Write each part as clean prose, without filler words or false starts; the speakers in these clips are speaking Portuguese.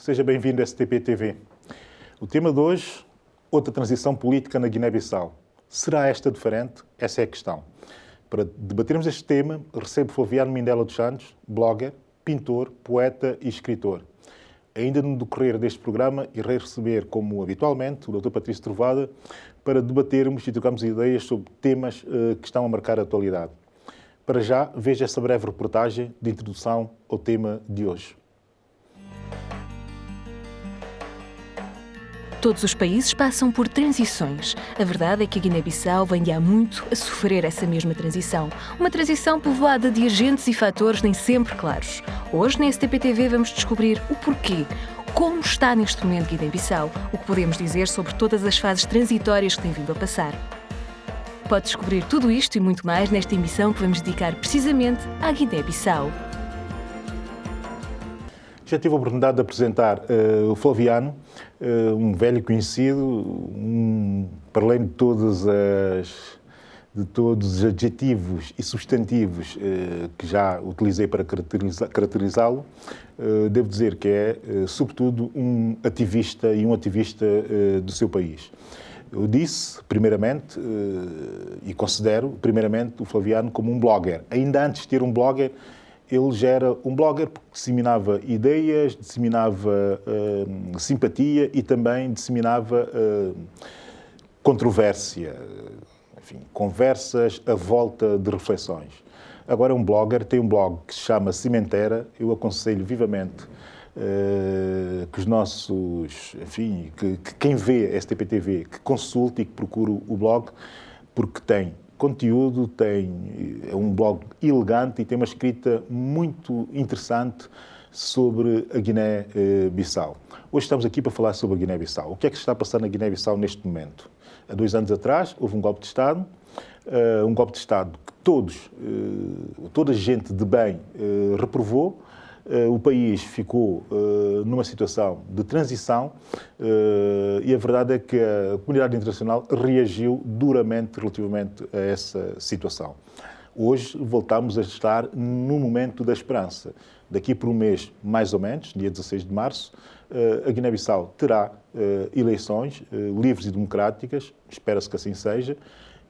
seja bem-vindo à STP TV. O tema de hoje, outra transição política na Guiné-Bissau. Será esta diferente? Essa é a questão. Para debatermos este tema, recebo Flaviano Mindela dos Santos, blogger, pintor, poeta e escritor. Ainda no decorrer deste programa, irei receber, como habitualmente, o Dr. Patrício Trovada, para debatermos e trocarmos ideias sobre temas que estão a marcar a atualidade. Para já, veja essa breve reportagem de introdução ao tema de hoje. Todos os países passam por transições. A verdade é que a Guiné-Bissau vem de há muito a sofrer essa mesma transição. Uma transição povoada de agentes e fatores nem sempre claros. Hoje, na STP-TV, vamos descobrir o porquê, como está neste momento Guiné-Bissau, o que podemos dizer sobre todas as fases transitórias que tem vindo a passar. Pode descobrir tudo isto e muito mais nesta emissão que vamos dedicar precisamente à Guiné-Bissau. Já tive a oportunidade de apresentar o Flaviano, um velho conhecido, para além de todos os adjetivos e substantivos que já utilizei para caracterizá-lo, devo dizer que é, sobretudo, um ativista do seu país. Eu disse, primeiramente, e considero, primeiramente, o Flaviano como um blogger. Ainda antes de ter um blogger, ele já era um blogger porque disseminava ideias, disseminava simpatia e também disseminava controvérsia, enfim, conversas à volta de reflexões. Agora é um blogger, tem um blog que se chama Cimentera. Eu aconselho vivamente que os nossos, enfim, que quem vê a STP-TV, que consulte e que procure o blog, porque tem conteúdo, é um blog elegante e tem uma escrita muito interessante sobre a Guiné-Bissau. Hoje estamos aqui para falar sobre a Guiné-Bissau. O que é que se está a passar na Guiné-Bissau neste momento? Há 2 anos atrás houve um golpe de Estado que toda gente de bem reprovou. O país ficou numa situação de transição e a verdade é que a comunidade internacional reagiu duramente relativamente a essa situação. Hoje voltamos a estar no momento da esperança. Daqui por um mês, mais ou menos, dia 16 de março, a Guiné-Bissau terá eleições livres e democráticas, espera-se que assim seja,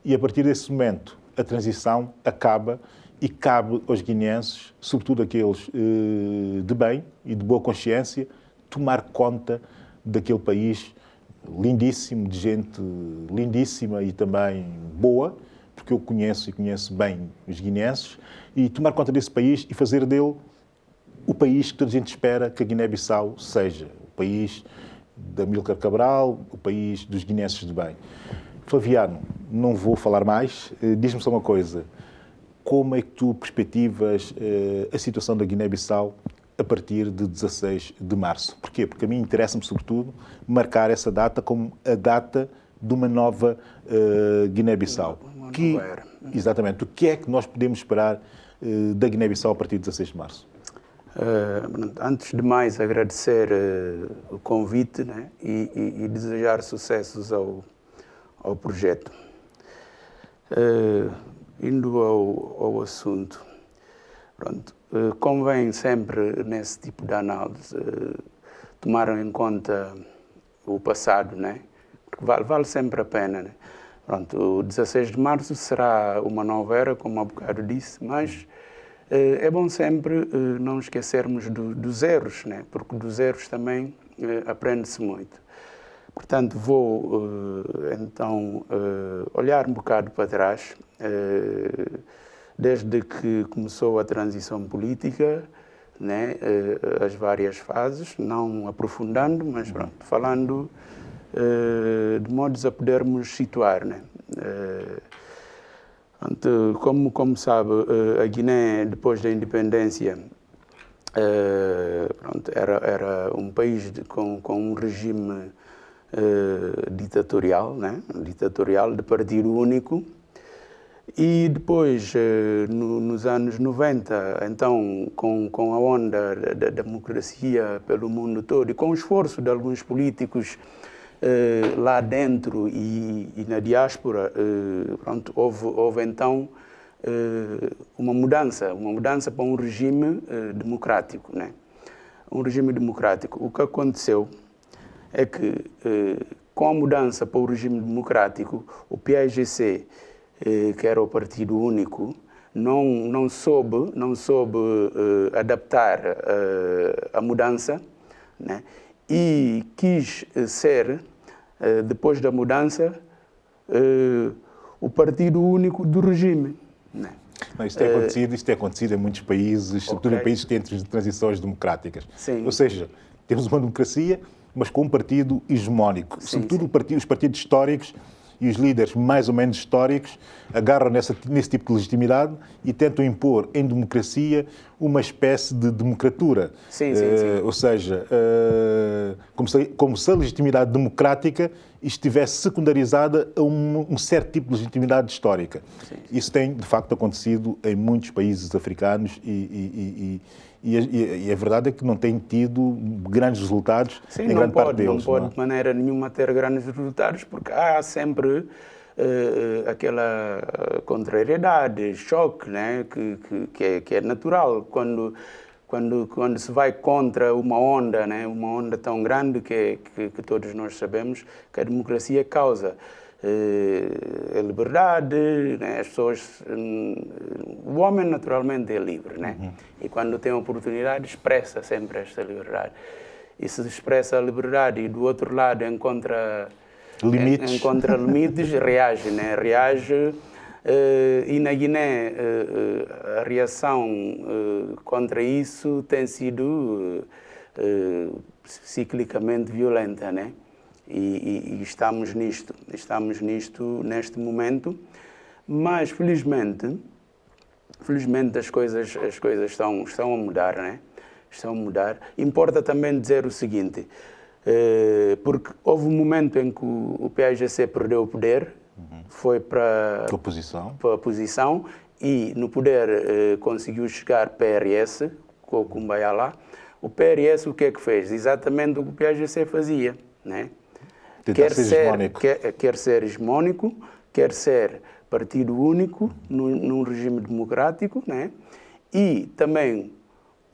e a partir desse momento a transição acaba e cabe aos guineenses, sobretudo aqueles de bem e de boa consciência, tomar conta daquele país lindíssimo, de gente lindíssima e também boa, porque eu conheço bem os guineenses, e tomar conta desse país e fazer dele o país que toda a gente espera que a Guiné-Bissau seja. O país de Amílcar Cabral, o país dos guineenses de bem. Flaviano, não vou falar mais, diz-me só uma coisa. Como é que tu perspectivas a situação da Guiné-Bissau a partir de 16 de março? Porquê? Porque a mim interessa-me, sobretudo, marcar essa data como a data de uma nova Guiné-Bissau. Exatamente. O que é que nós podemos esperar da Guiné-Bissau a partir de 16 de março? Antes de mais, agradecer o convite, né, e desejar sucessos ao projeto. Indo ao assunto, pronto, convém sempre, nesse tipo de análise, tomar em conta o passado, né? Porque vale sempre a pena, né? Pronto, o 16 de março será uma nova era, como há bocado disse, mas é bom sempre não esquecermos dos erros, né? Porque dos erros também aprende-se muito. Portanto, vou então olhar um bocado para trás, desde que começou a transição política, né, as várias fases, não aprofundando, mas pronto, falando de modos a podermos situar, né? Como sabe, a Guiné, depois da independência, pronto, era um país com um regime ditatorial, né? Ditatorial de partido único, e depois, nos anos 90, então, com a onda da democracia pelo mundo todo e com o esforço de alguns políticos lá dentro e na diáspora, pronto, houve então uma mudança para um regime democrático, né? um regime democrático. O que aconteceu é que, com a mudança para o regime democrático, o PAIGC, que era o partido único, não soube adaptar a mudança, né? E quis ser, depois da mudança, o partido único do regime, né? Isso tem acontecido em muitos países, sobretudo em países que têm transições democráticas. Sim. Ou seja, temos uma democracia, mas com um partido hegemónico. Sim, sobretudo os partidos históricos e os líderes mais ou menos históricos agarram nesse tipo de legitimidade e tentam impor em democracia uma espécie de democratura. Sim. Ou seja, como se a legitimidade democrática estivesse secundarizada a um certo tipo de legitimidade histórica. Sim. Isso tem, de facto, acontecido em muitos países africanos e a verdade é que não tem tido grandes resultados em grande parte deles. Não pode de maneira nenhuma ter grandes resultados, porque há sempre aquela contrariedade, choque, né? que é natural quando se vai contra uma onda, né? Uma onda tão grande que todos nós sabemos que a democracia causa. É liberdade, né? As pessoas, o homem naturalmente é livre, né? E quando tem a oportunidade expressa sempre esta liberdade. E se expressa a liberdade e do outro lado encontra limites, reage, né? Reage. E na Guiné a reação contra isso tem sido ciclicamente violenta, né? E estamos nisto neste momento, mas felizmente as coisas estão a mudar, né? Estão a mudar. Importa também dizer o seguinte, porque houve um momento em que o PAIGC perdeu o poder, foi para a posição e no poder conseguiu chegar PRS, com o Kumbaya lá. O PRS o que é que fez? Exatamente o que o PAIGC fazia, né? Quer ser hegemónico, quer ser partido único num regime democrático, né? E também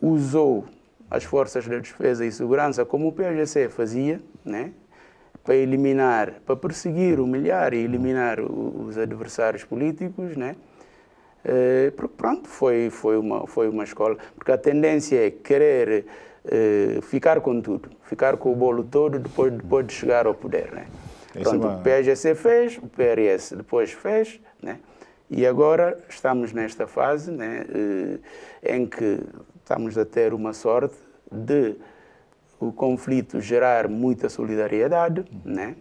usou as forças de defesa e segurança, como o PAIGC fazia, né? Para perseguir, humilhar e eliminar os adversários políticos, né? Pronto, foi uma escola, porque a tendência é querer ficar com tudo, ficar com o bolo todo depois de chegar ao poder, né? Pronto, o PAIGC fez, o PRS depois fez, né? E agora estamos nesta fase, né, em que estamos a ter uma sorte de o conflito gerar muita solidariedade, né?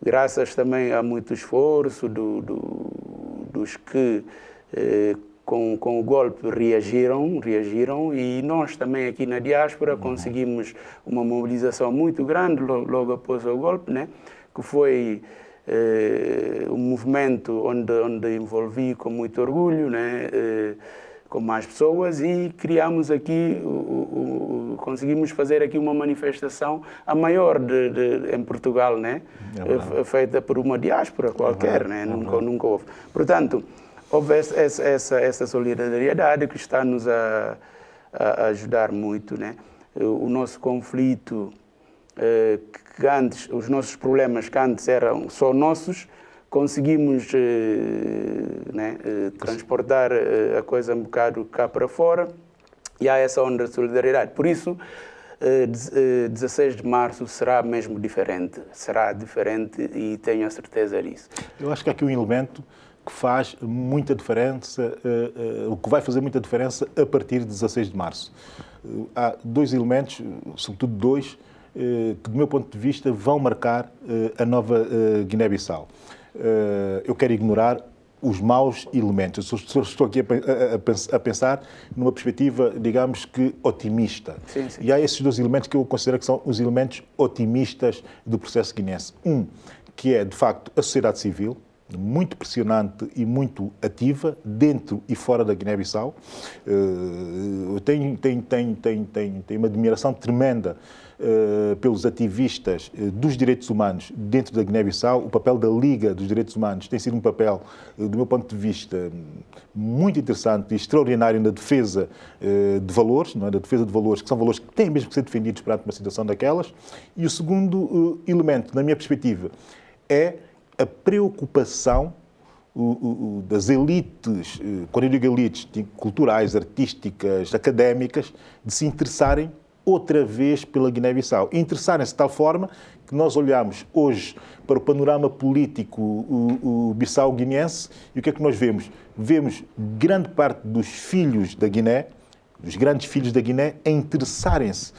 Graças também a muito esforço dos que com o golpe reagiram e nós também aqui na diáspora conseguimos uma mobilização muito grande logo após o golpe, né? Que foi um movimento onde envolvi com muito orgulho, né? Com mais pessoas e criamos aqui, conseguimos fazer aqui uma manifestação a maior em Portugal, né? Feita por uma diáspora qualquer, né? Nunca houve. Portanto, houve essa solidariedade que está-nos a ajudar muito, né? O nosso conflito, que antes, os nossos problemas que antes eram só nossos, conseguimos transportar a coisa um bocado cá para fora e há essa onda de solidariedade. Por isso, 16 de março será mesmo diferente. Será diferente e tenho a certeza disso. Eu acho que há aqui um elemento que faz muita diferença, o que vai fazer muita diferença a partir de 16 de março. Há dois elementos, sobretudo dois, que, do meu ponto de vista, vão marcar a nova Guiné-Bissau. Eu quero ignorar os maus elementos. Eu estou aqui a pensar numa perspectiva, digamos que, otimista. Sim. E há esses dois elementos que eu considero que são os elementos otimistas do processo guinense. Um, que é, de facto, a sociedade civil, muito pressionante e muito ativa, dentro e fora da Guiné-Bissau. Eu tenho uma admiração tremenda pelos ativistas dos direitos humanos dentro da Guiné-Bissau. O papel da Liga dos Direitos Humanos tem sido um papel, do meu ponto de vista, muito interessante e extraordinário na defesa de valores, não é? Da defesa de valores que são valores que têm mesmo que ser defendidos perante uma situação daquelas. E o segundo elemento, na minha perspectiva, é a preocupação das elites, quando eu digo elites, culturais, artísticas, académicas, de se interessarem outra vez pela Guiné-Bissau. E interessarem-se de tal forma que nós olhamos hoje para o panorama político bissau-guineense e o que é que nós vemos? Vemos grande parte dos filhos da Guiné, dos grandes filhos da Guiné, a interessarem-se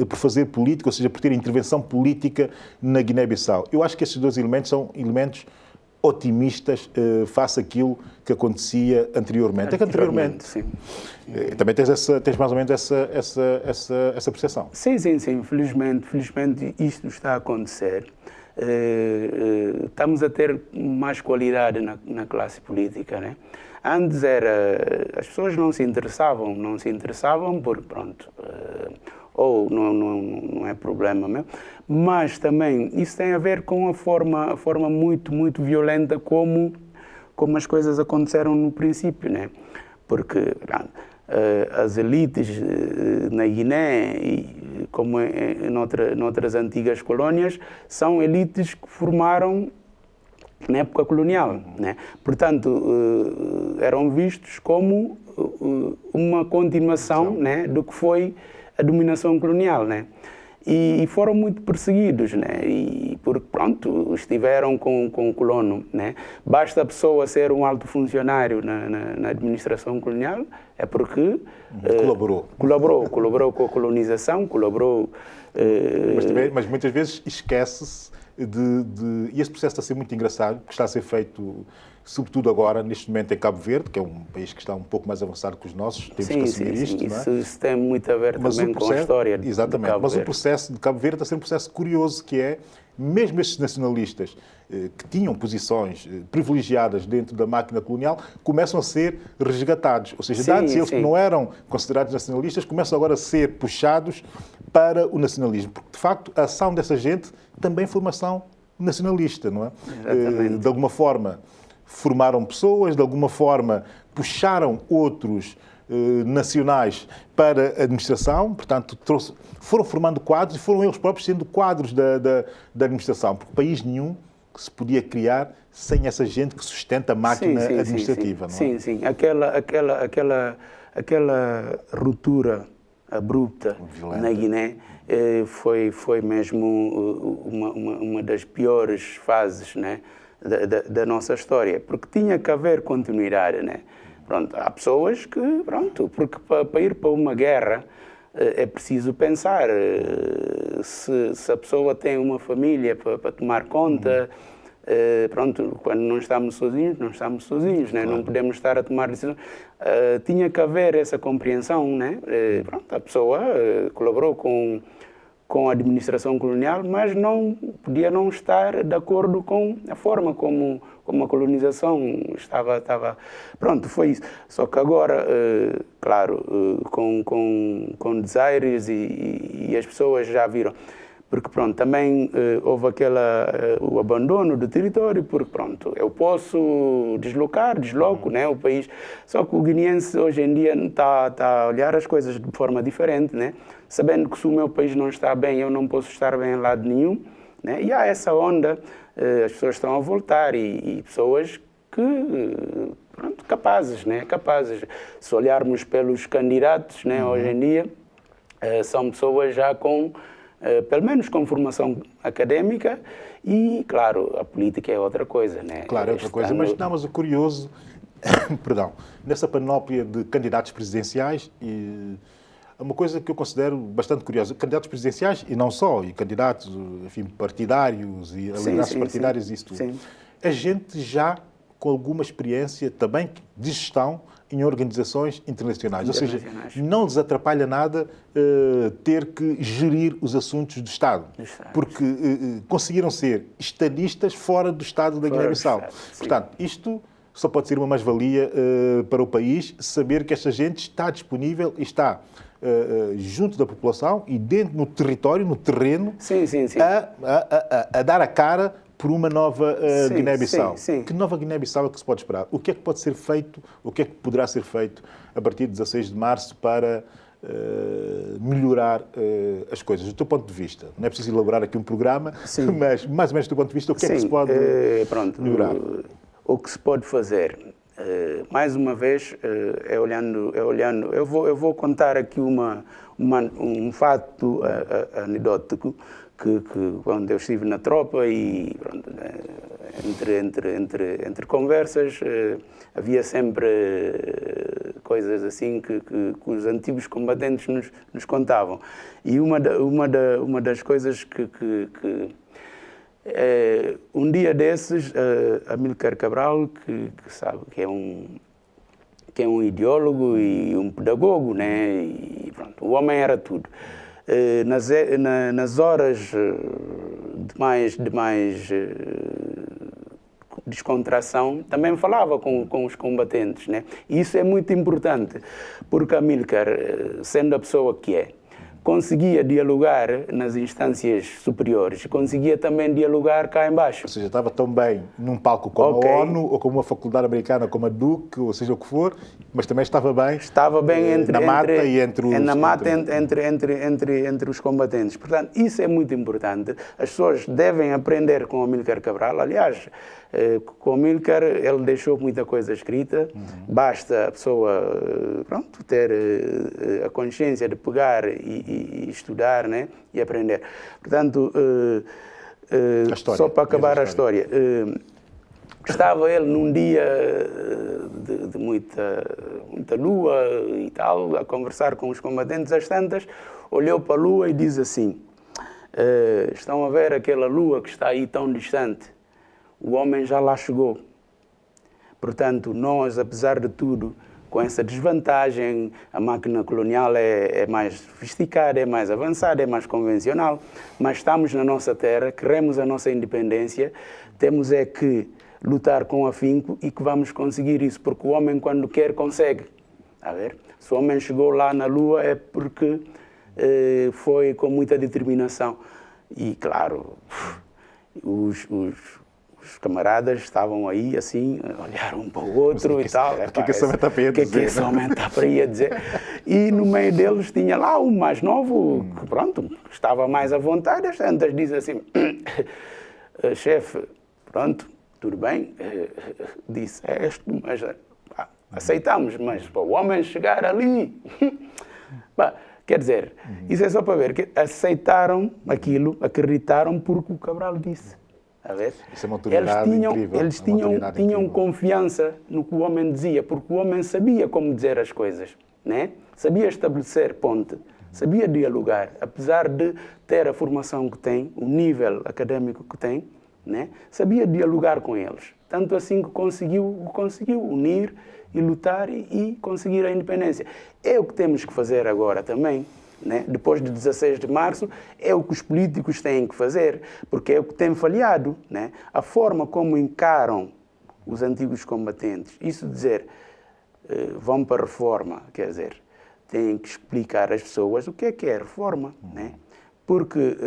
por fazer política, ou seja, por ter intervenção política na Guiné-Bissau. Eu acho que esses dois elementos são elementos otimistas face àquilo que acontecia anteriormente. É que anteriormente sim. Também tens mais ou menos essa percepção. Sim. Felizmente isto está a acontecer. Estamos a ter mais qualidade na classe política, né? Antes as pessoas não se interessavam porque, pronto, ou não é problema mesmo, mas também isso tem a ver com a forma muito, muito violenta como as coisas aconteceram no princípio, né? Porque as elites na Guiné, e como noutras antigas colónias, são elites que formaram na época colonial, né? Portanto, eram vistos como uma continuação, né, do que foi a dominação colonial, né? E foram muito perseguidos, né? E porque, pronto, estiveram com o colono, né? Basta a pessoa ser um alto funcionário na administração colonial, é porque colaborou com a colonização, Mas muitas vezes esquece-se e esse processo está a ser muito engraçado, porque está a ser feito, sobretudo agora, neste momento, em Cabo Verde, que é um país que está um pouco mais avançado que os nossos, temos que assumir isto. Não é? Isso tem muito a ver também com a história de Exatamente, Cabo Verde. mas o processo de Cabo Verde está a ser um processo curioso, que é, mesmo estes nacionalistas que tinham posições privilegiadas dentro da máquina colonial, começam a ser resgatados. Ou seja, antes eles que não eram considerados nacionalistas, começam agora a ser puxados para o nacionalismo. Porque, de facto, a ação dessa gente também foi uma ação nacionalista, não é? Exatamente. De alguma forma formaram pessoas, de alguma forma puxaram outros nacionais para a administração, portanto, foram formando quadros e foram eles próprios sendo quadros da administração, porque país nenhum que se podia criar sem essa gente que sustenta a máquina administrativa. Não é? Sim. Aquela ruptura abrupta violenta na Guiné foi mesmo uma das piores fases, né, da nossa história, porque tinha que haver continuidade, né? Pronto, há pessoas que, pronto, porque para ir para uma guerra é preciso pensar se a pessoa tem uma família para tomar conta. Pronto, quando não estamos sozinhos, né? Claro. Não podemos estar a tomar decisões. Tinha que haver essa compreensão, né? Pronto, a pessoa colaborou com a administração colonial, mas podia não estar de acordo com a forma como a colonização estava. Pronto, foi isso. Só que agora, claro, com desaires e as pessoas já viram. Porque, pronto, também houve o abandono do território, porque, pronto, eu posso desloco, né, o país. Só que o guineense, hoje em dia, está a olhar as coisas de forma diferente, né? Sabendo que se o meu país não está bem, eu não posso estar bem em lado nenhum, né? E há essa onda, as pessoas estão a voltar e pessoas que, pronto, capazes, né? Capazes. Se olharmos pelos candidatos, né, hoje em dia, são pessoas já pelo menos com formação académica e, claro, a política é outra coisa, né? Claro, é outra coisa, mas o curioso, perdão, nessa panóplia de candidatos presidenciais, é uma coisa que eu considero bastante curiosa. Candidatos presidenciais e não só, e candidatos, enfim, partidários e alianças partidárias e isso tudo. Sim. A gente já com alguma experiência também de gestão em organizações internacionais. Ou seja, não lhes atrapalha nada ter que gerir os assuntos do Estado. Porque conseguiram ser estadistas fora do Estado da Guiné-Bissau. Portanto, isto só pode ser uma mais-valia para o país, saber que esta gente está disponível e está junto da população e dentro no território, no terreno, a dar a cara por uma nova Guiné-Bissau. Que nova Guiné-Bissau é que se pode esperar? O que é que pode ser feito, o que é que poderá ser feito a partir de 16 de março para melhorar as coisas? Do teu ponto de vista, não é preciso elaborar aqui um programa, mas mais ou menos do teu ponto de vista, o que é que se pode melhorar? O que se pode fazer, mais uma vez, é olhando. Eu vou contar aqui um fato anedótico que quando eu estive na tropa e pronto, entre conversas havia sempre coisas assim que os antigos combatentes nos contavam. E uma das coisas que um dia desses, Amílcar Cabral, que sabe que é um ideólogo e um pedagogo, né? E pronto, o homem era tudo. Nas horas de mais descontração, também falava com os combatentes, né? E isso é muito importante, porque Amílcar, sendo a pessoa que é, conseguia dialogar nas instâncias superiores, conseguia também dialogar cá embaixo. Ou seja, estava tão bem num palco como a ONU, ou como uma faculdade americana, como a Duke, ou seja o que for, mas também estava bem entre os combatentes. Portanto, isso é muito importante. As pessoas devem aprender com Amílcar Cabral. Aliás, com Amílcar ele deixou muita coisa escrita. Basta a pessoa ter a consciência de pegar e estudar, né? E aprender. Portanto, só para acabar a história, estava ele num dia de muita lua e tal, a conversar com os combatentes às tantas, olhou para a lua e diz assim: estão a ver aquela lua que está aí tão distante? O homem já lá chegou. Portanto, nós, apesar de tudo, com essa desvantagem, a máquina colonial é mais sofisticada, é mais avançada, é mais convencional, mas estamos na nossa terra, queremos a nossa independência, temos é que lutar com afinco e que vamos conseguir isso, porque o homem, quando quer, consegue. A ver? Se o homem chegou lá na Lua é porque foi com muita determinação. E, claro, os camaradas estavam aí, assim, olharam um para o outro e tal. O que é que esse homem está para aí a dizer? O que é que esse homem está para aí a dizer? E no meio deles tinha lá um mais novo, que pronto, estava mais à vontade. As tantas dizem assim: chefe, pronto, tudo bem, disse, mas aceitamos, mas para o homem chegar ali... Quer dizer, isso é só para ver que aceitaram aquilo, acreditaram porque o Cabral disse. A ver? Isso é uma autoridade incrível. Eles tinham confiança no que o homem dizia, porque o homem sabia como dizer as coisas, né? Sabia estabelecer ponte, sabia dialogar, apesar de ter a formação que tem, o nível académico que tem, né? Sabia dialogar com eles. Tanto assim que conseguiu unir e lutar e conseguir a independência. É o que temos que fazer agora também. Né? Depois de 16 de março, é o que os políticos têm que fazer, porque é o que tem falhado, né? A forma como encaram os antigos combatentes. Isso dizer, vão para a reforma, quer dizer, têm que explicar às pessoas o que é reforma, né? Porque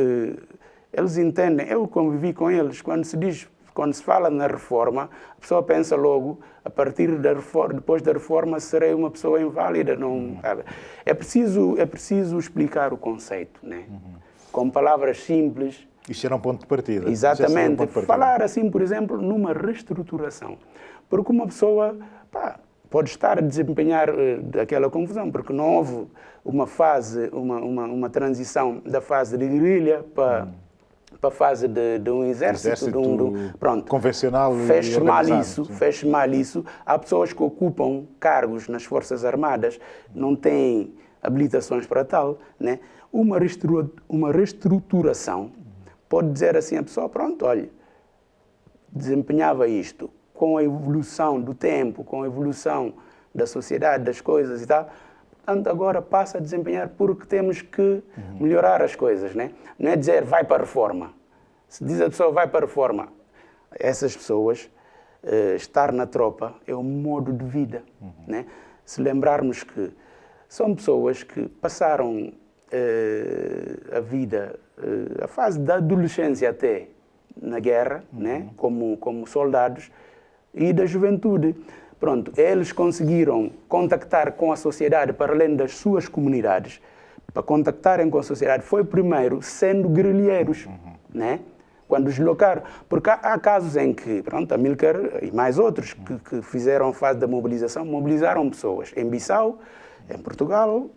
eles entendem, eu convivi com eles, quando se fala na reforma, a pessoa pensa logo, a partir da reforma, depois da reforma serei uma pessoa inválida, não, sabe? É preciso explicar o conceito, né? Com palavras simples. Isto era um ponto de partida. Exatamente. Falar assim, por exemplo, numa reestruturação. Porque uma pessoa pode estar a desempenhar aquela confusão, porque não houve uma fase, uma transição da fase de guerrilha para a fase de um exército pronto, convencional. Feche mal isso. Há pessoas que ocupam cargos nas Forças Armadas, não têm habilitações para tal, né? Uma reestruturação pode dizer assim a pessoa, pronto, olha, desempenhava isto. Com a evolução do tempo, com a evolução da sociedade, das coisas e tal. Portanto, agora passa a desempenhar porque temos que melhorar as coisas, né? Não é dizer vai para a reforma. Se diz a pessoa vai para a reforma, essas pessoas, estar na tropa é um modo de vida, né? Se lembrarmos que são pessoas que passaram a vida, a fase da adolescência até na guerra, né? Como soldados, e da juventude. Pronto, eles conseguiram contactar com a sociedade para além das suas comunidades. Para contactarem com a sociedade foi primeiro sendo guerrilheiros, né? Quando deslocaram. Porque há casos em que, pronto, Amílcar e mais outros que fizeram a fase da mobilização, mobilizaram pessoas em Bissau, em Portugal,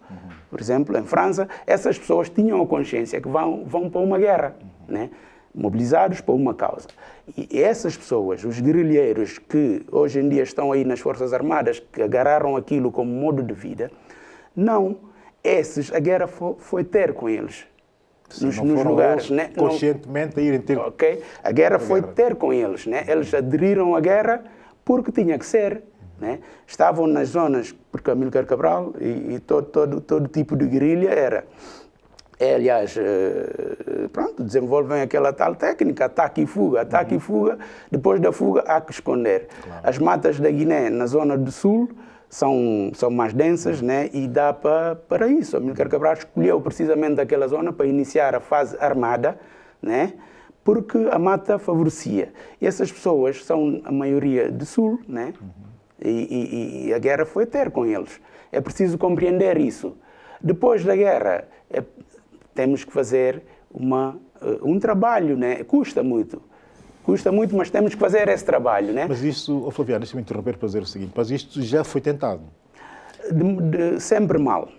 por exemplo, em França. Essas pessoas tinham a consciência que vão para uma guerra, né? Mobilizados para uma causa. E essas pessoas, os guerrilheiros que hoje em dia estão aí nas Forças Armadas, que agarraram aquilo como modo de vida, não. Esses, a guerra foi ter com eles. Sim, nos não foram lugares, eles né? conscientemente a irem ter... Ok? A guerra foi ter com eles, né? Eles aderiram à guerra porque tinha que ser, né? Estavam nas zonas, porque Amílcar Cabral e todo tipo de guerrilha era... aliás, pronto, desenvolvem aquela tal técnica, ataque e fuga. Ataque e fuga, depois da fuga há que esconder. Claro. As matas da Guiné, na zona do sul, são mais densas, né? E dá para isso. Amílcar Cabral escolheu precisamente aquela zona para iniciar a fase armada, né? Porque a mata favorecia. E essas pessoas são a maioria do sul, né? E a guerra foi ter com eles. É preciso compreender isso. Depois da guerra, temos que fazer um trabalho, né? Custa muito, mas temos que fazer esse trabalho, né? Mas isso, Flaviano, deixa-me interromper para dizer o seguinte, mas isto já foi tentado? Sempre mal.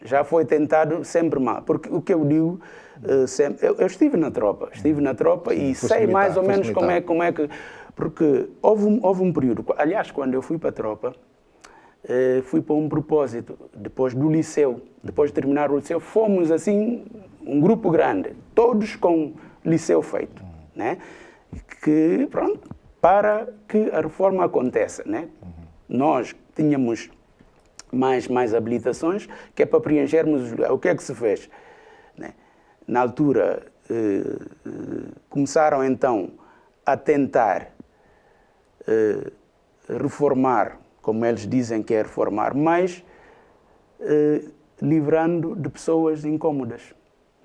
Já foi tentado sempre mal. Porque o que eu digo, eu estive na tropa e sei mais ou menos como é que... Porque houve um período, aliás, quando eu fui para a tropa, fui para um propósito, depois do liceu, depois de terminar o liceu, fomos assim, um grupo grande, todos com liceu feito, né? Que, pronto, para que a reforma aconteça, né? Nós tínhamos mais habilitações, que é para preenchermos os lugares. O que é que se fez? Né? Na altura, começaram então a tentar reformar, como eles dizem que é reformar, mas livrando de pessoas incómodas.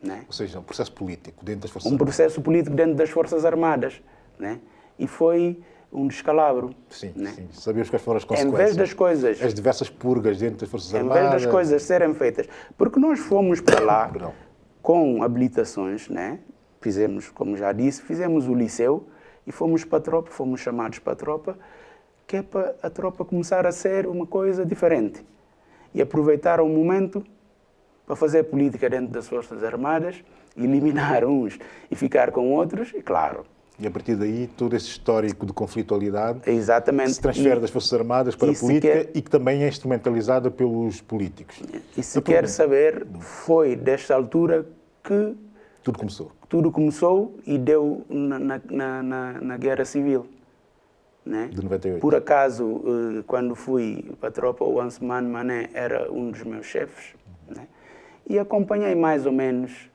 Né? Ou seja, um processo político dentro das Forças Armadas. Um processo político dentro das Forças Armadas. Né? E foi um descalabro. Sim, né? sim. Sabíamos quais foram as consequências. Em vez das coisas... As diversas purgas dentro das Forças Armadas. Em vez das coisas serem feitas. Porque nós fomos para lá com habilitações, né? Fizemos, como já disse, fizemos o liceu e fomos para a tropa, fomos chamados para a tropa, que é para a tropa começar a ser uma coisa diferente. E aproveitar o momento para fazer política dentro das Forças Armadas, eliminar uns e ficar com outros, e claro... E a partir daí, todo esse histórico de conflitualidade exatamente. Se transfere das Forças Armadas para a política e que também é instrumentalizada pelos políticos. E se quer saber, foi desta altura que... Tudo começou e deu na Guerra Civil. Né? De 98. Por acaso, quando fui para a tropa, o Ansman Mané era um dos meus chefes. Né? E acompanhei mais ou menos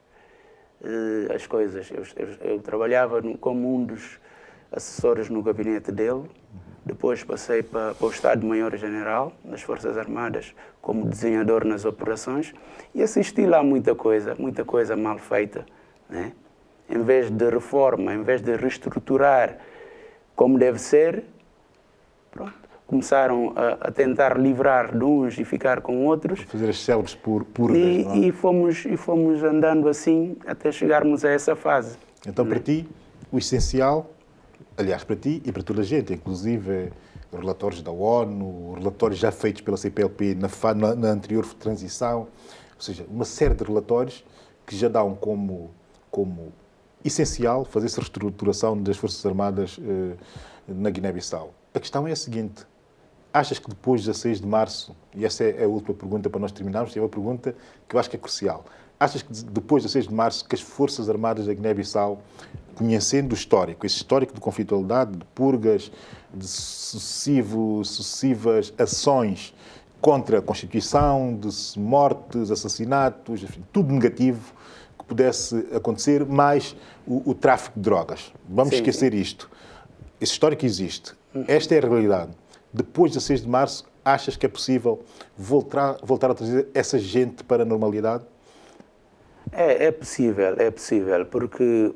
as coisas. Eu trabalhava como um dos assessores no gabinete dele. Depois passei para o Estado-Maior-General das Forças Armadas como desenhador nas operações e assisti lá muita coisa mal feita. Né? Em vez de reforma, em vez de reestruturar como deve ser, pronto, começaram a tentar livrar de uns e ficar com outros. Fazer as célebres purgas. E fomos andando assim até chegarmos a essa fase. Então, para ti, o essencial, aliás, para ti e para toda a gente, inclusive relatórios da ONU, relatórios já feitos pela CPLP na anterior transição, ou seja, uma série de relatórios que já dão como essencial fazer essa reestruturação das Forças Armadas na Guiné-Bissau. A questão é a seguinte: achas que depois de 16 de março, e essa é a última pergunta para nós terminarmos, é uma pergunta que eu acho que é crucial, Achas que depois do 6 de março que as Forças Armadas da Guiné-Bissau, conhecendo o histórico, esse histórico de conflitualidade, de purgas, de sucessivas ações contra a Constituição, de mortes, assassinatos, enfim, tudo negativo que pudesse acontecer, mais o tráfico de drogas. Vamos esquecer isto. Esse histórico existe. Esta é a realidade. Depois do 6 de março, achas que é possível voltar a trazer essa gente para a normalidade? É possível, porque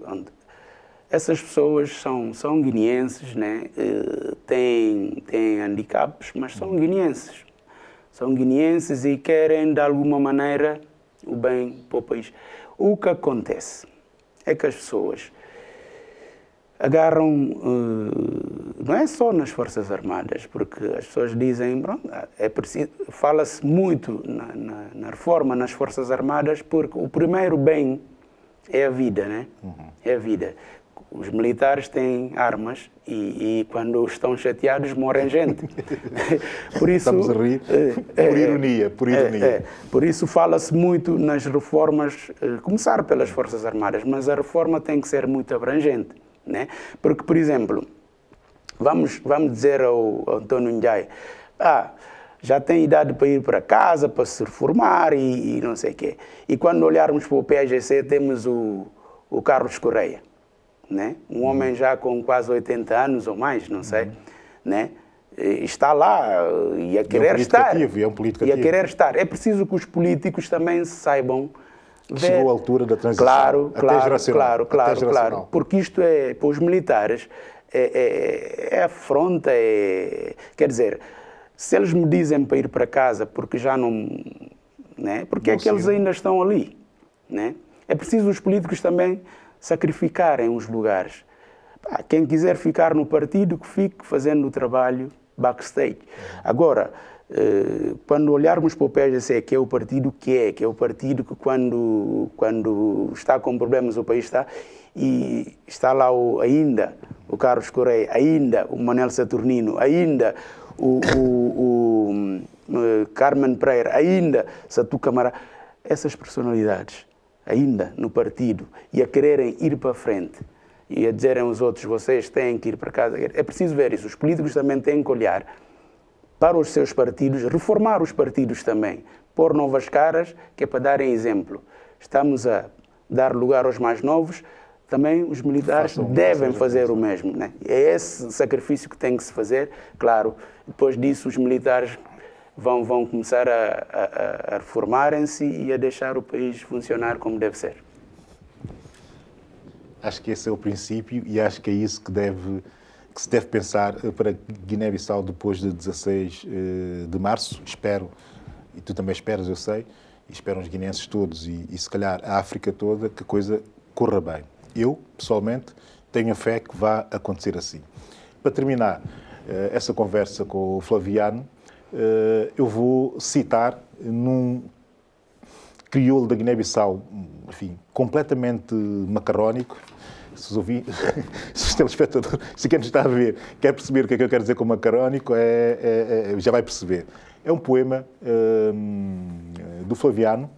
essas pessoas são guineenses, né? Têm handicaps, mas são guineenses. São guineenses e querem, de alguma maneira, o bem para o país. O que acontece é que as pessoas agarram, não é só nas Forças Armadas, porque as pessoas dizem, pronto, é preciso, fala-se muito na reforma nas Forças Armadas, porque o primeiro bem é a vida, né? É a vida. Os militares têm armas e quando estão chateados morrem gente. Por isso, estamos a rir, por ironia, por ironia. Por isso fala-se muito nas reformas, começar pelas Forças Armadas, mas a reforma tem que ser muito abrangente, né? Porque, por exemplo, vamos dizer ao António Ndiaye, já tem idade para ir para casa, para se reformar e não sei o quê. E quando olharmos para o PAGC, temos o Carlos Correia, né? Um homem já com quase 80 anos ou mais, não sei, né? Está lá e a querer estar. É um político ativo. E a querer estar. É preciso que os políticos também saibam ver. Chegou à altura da transição. Claro. Porque isto é, para os militares, é afronta, quer dizer, se eles me dizem para ir para casa porque já não... Né? Porque é que eles ainda estão ali, né? É preciso os políticos também sacrificarem os lugares. Quem quiser ficar no partido, que fique fazendo o trabalho backstage. Agora, quando olharmos para o PSDC, que é o partido que é o partido que quando está com problemas o país está, e está lá ainda o Carlos Correia, ainda o Manuel Saturnino, ainda o Carmen Pereira, ainda Satu Camara, essas personalidades ainda no partido e a quererem ir para frente e a dizerem aos outros, vocês têm que ir para casa. É preciso ver isso. Os políticos também têm que olhar para os seus partidos, reformar os partidos também, pôr novas caras, que é para darem exemplo. Estamos a dar lugar aos mais novos, também os militares devem fazer o mesmo, né? É esse sacrifício que tem que se fazer. Claro, depois disso os militares vão começar a reformarem-se e a deixar o país funcionar como deve ser. Acho que esse é o princípio e acho que é isso que se deve pensar para Guiné-Bissau depois de 16 de março. Espero, e tu também esperas, eu sei, e esperam os guineenses todos e se calhar a África toda, que a coisa corra bem. Eu, pessoalmente, tenho a fé que vai acontecer assim. Para terminar essa conversa com o Flaviano, eu vou citar num crioulo da Guiné-Bissau, enfim, completamente macarrónico. Se os telespectadores, se quem nos está a ver, quer perceber o que é que eu quero dizer com macarrónico, já vai perceber. É um poema do Flaviano,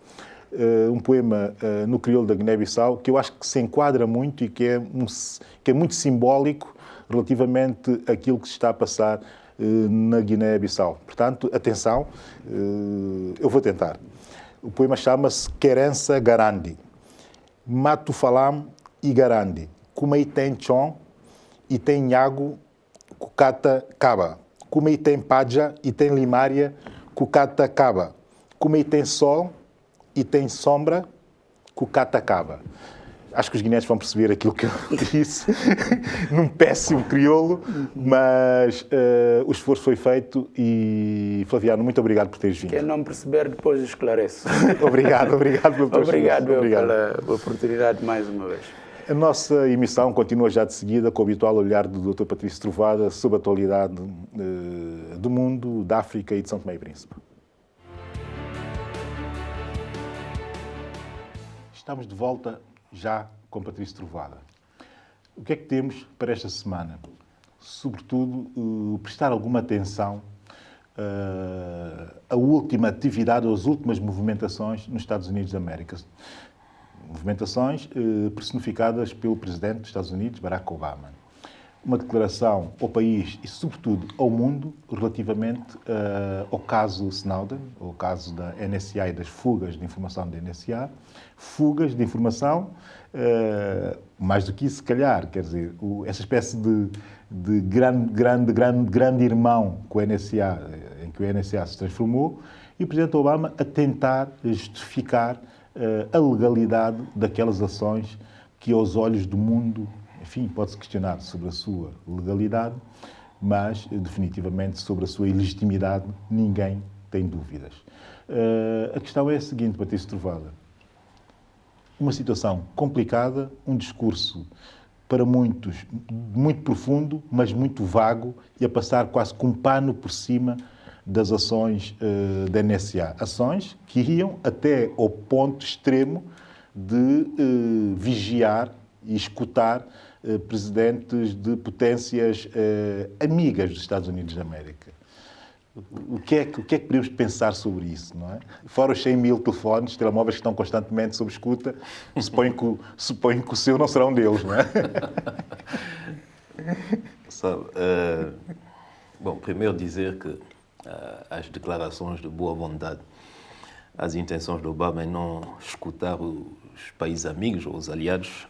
um poema no crioulo da Guiné-Bissau, que eu acho que se enquadra muito e que é muito simbólico relativamente àquilo que se está a passar na Guiné-Bissau. Portanto, atenção, eu vou tentar. O poema chama-se Querença Garandi. Mato Falam e Garandi. Kumei tem Chon e tem Nhago, Kukata Kaba. Kumei tem Padja e tem Limária, Kukata Kaba. Kumei tem Sol e tem Sombra, Kukata Kaba. Acho que os guineenses vão perceber aquilo que eu disse, num péssimo crioulo, mas o esforço foi feito e, Flaviano, muito obrigado por teres vindo. Quem não perceber, depois esclareço. Obrigado pelo teu Obrigado pela oportunidade mais uma vez. A nossa emissão continua já de seguida com o habitual olhar do Dr. Patrício Trovada sobre a atualidade do mundo, da África e de São Tomé e Príncipe. Estamos de volta já com Patrício Trovada. O que é que temos para esta semana? Sobretudo, prestar alguma atenção a última atividade, ou as últimas movimentações nos Estados Unidos da América. Movimentações personificadas pelo presidente dos Estados Unidos, Barack Obama. Uma declaração ao país e, sobretudo, ao mundo relativamente ao caso Snowden, ao caso da NSA e das fugas de informação da NSA. Fugas de informação, mais do que isso, se calhar, quer dizer, essa espécie de grande irmão com a NSA, em que o NSA se transformou, e o presidente Obama a tentar justificar a legalidade daquelas ações que, aos olhos do mundo, enfim, pode-se questionar sobre a sua legalidade, mas, definitivamente, sobre a sua ilegitimidade, ninguém tem dúvidas. A questão é a seguinte, Patrício Trovoada. Uma situação complicada, um discurso, para muitos, muito profundo, mas muito vago, e a passar quase com um pano por cima das ações da NSA. Ações que iam até ao ponto extremo de vigiar e escutar presidentes de potências amigas dos Estados Unidos da América. O que é que podemos pensar sobre isso, não é? Fora os 100 mil telefones, telemóveis que estão constantemente sob escuta, suponho que o seu não será um deles, não é? Sabe, bom, primeiro dizer que as declarações de boa vontade, as intenções de Obama em não escutar os países amigos ou os aliados,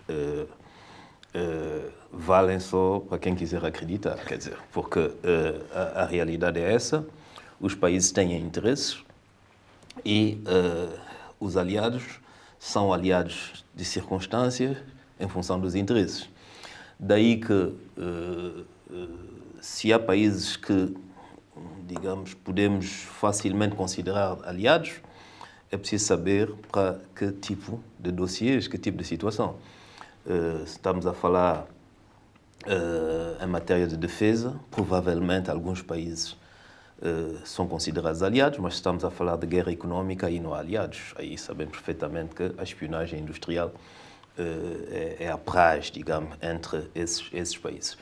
valem só para quem quiser acreditar, quer dizer, porque a realidade é essa, os países têm interesses e os aliados são aliados de circunstâncias em função dos interesses. Daí que se há países que, digamos, podemos facilmente considerar aliados, é preciso saber para que tipo de dossiês, que tipo de situação. Estamos a falar em matéria de defesa, provavelmente alguns países são considerados aliados, mas estamos a falar de guerra económica e não há aliados. Aí sabemos perfeitamente que a espionagem industrial é a praxe, digamos, entre esses países.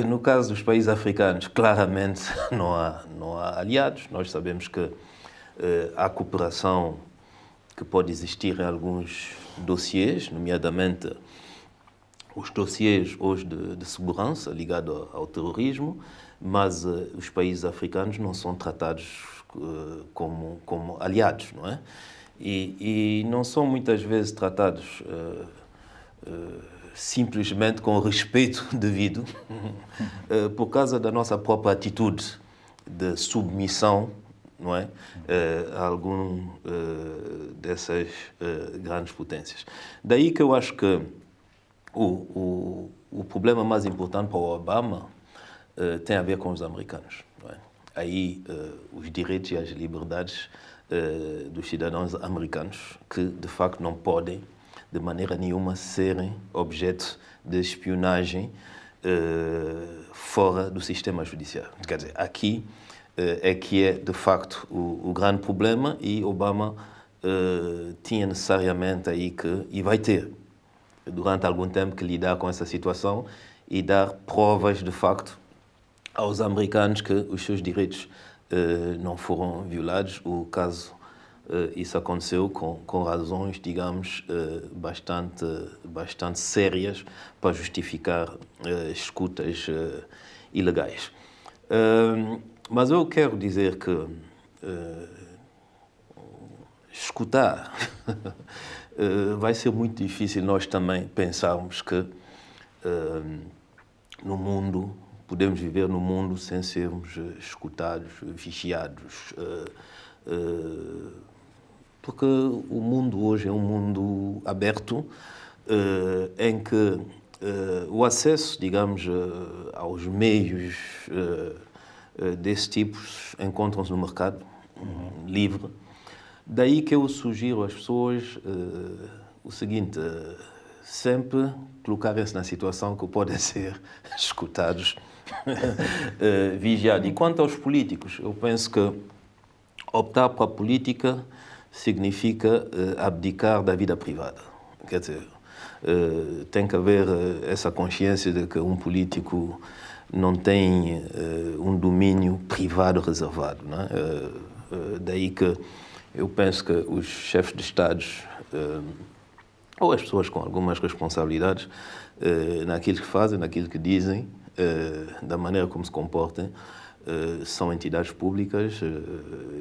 No caso dos países africanos, claramente não há aliados. Nós sabemos que há cooperação que pode existir em alguns dossiês, nomeadamente os dossiês hoje de segurança ligados ao terrorismo, mas os países africanos não são tratados como aliados, não é? E não são muitas vezes tratados simplesmente com o respeito devido, por causa da nossa própria atitude de submissão, não é? A algum dessas grandes potências. Daí que eu acho que o problema mais importante para o Obama tem a ver com os americanos, não é? Aí os direitos e as liberdades dos cidadãos americanos, que de facto não podem de maneira nenhuma serem objeto de espionagem fora do sistema judiciário. Quer dizer, aqui é que é de facto o grande problema, e Obama tinha necessariamente aí e vai ter durante algum tempo que lidar com essa situação e dar provas de facto aos americanos que os seus direitos não foram violados. O caso, isso aconteceu com razões, digamos, bastante sérias para justificar escutas ilegais. Mas eu quero dizer que escutar vai ser muito difícil nós também pensarmos que no mundo, podemos viver no mundo sem sermos escutados, vigiados, porque o mundo hoje é um mundo aberto, em que o acesso, digamos, aos meios desse tipo encontram-se no mercado livre. Daí que eu sugiro às pessoas o seguinte: sempre colocarem-se na situação que podem ser escutados, vigiados. E quanto aos políticos, eu penso que optar para a política significa abdicar da vida privada. Quer dizer, tem que haver essa consciência de que um político não tem um domínio privado reservado. Não é? Daí que eu penso que os chefes de Estados, ou as pessoas com algumas responsabilidades, naquilo que fazem, naquilo que dizem, da maneira como se comportam, são entidades públicas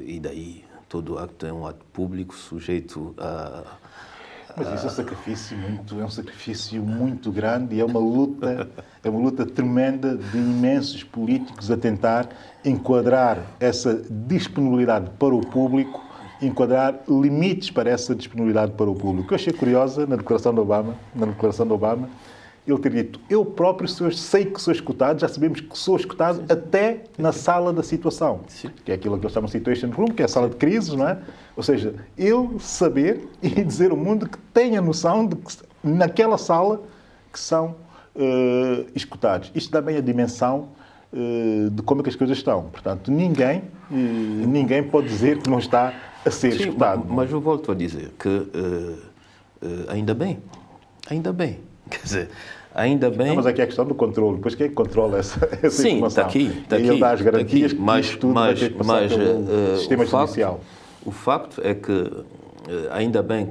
e daí todo acto é um ato público sujeito a... Mas isso é um sacrifício muito grande e é uma luta tremenda de imensos políticos a tentar enquadrar essa disponibilidade para o público, enquadrar limites para essa disponibilidade para o público. Eu achei curiosa na declaração de Obama, ele ter dito: eu próprio sei que sou escutado, já sabemos que sou escutado até na sala da situação. Sim. Que é aquilo que eles chamam de situation room, que é a sala de crises, não é? Ou seja, ele saber e dizer ao mundo que tenha noção de que naquela sala que são escutados. Isto dá bem a dimensão de como é que as coisas estão. Portanto, ninguém pode dizer que não está a ser escutado. Mas eu volto a dizer que ainda bem. Quer dizer, ainda bem... Não, mas aqui é a questão do controle. Depois quem é que controla essa Sim, informação? Sim, está aqui. E ele dá as garantias que isto tudo vai ter que passar pelo sistema judicial. O facto é que ainda bem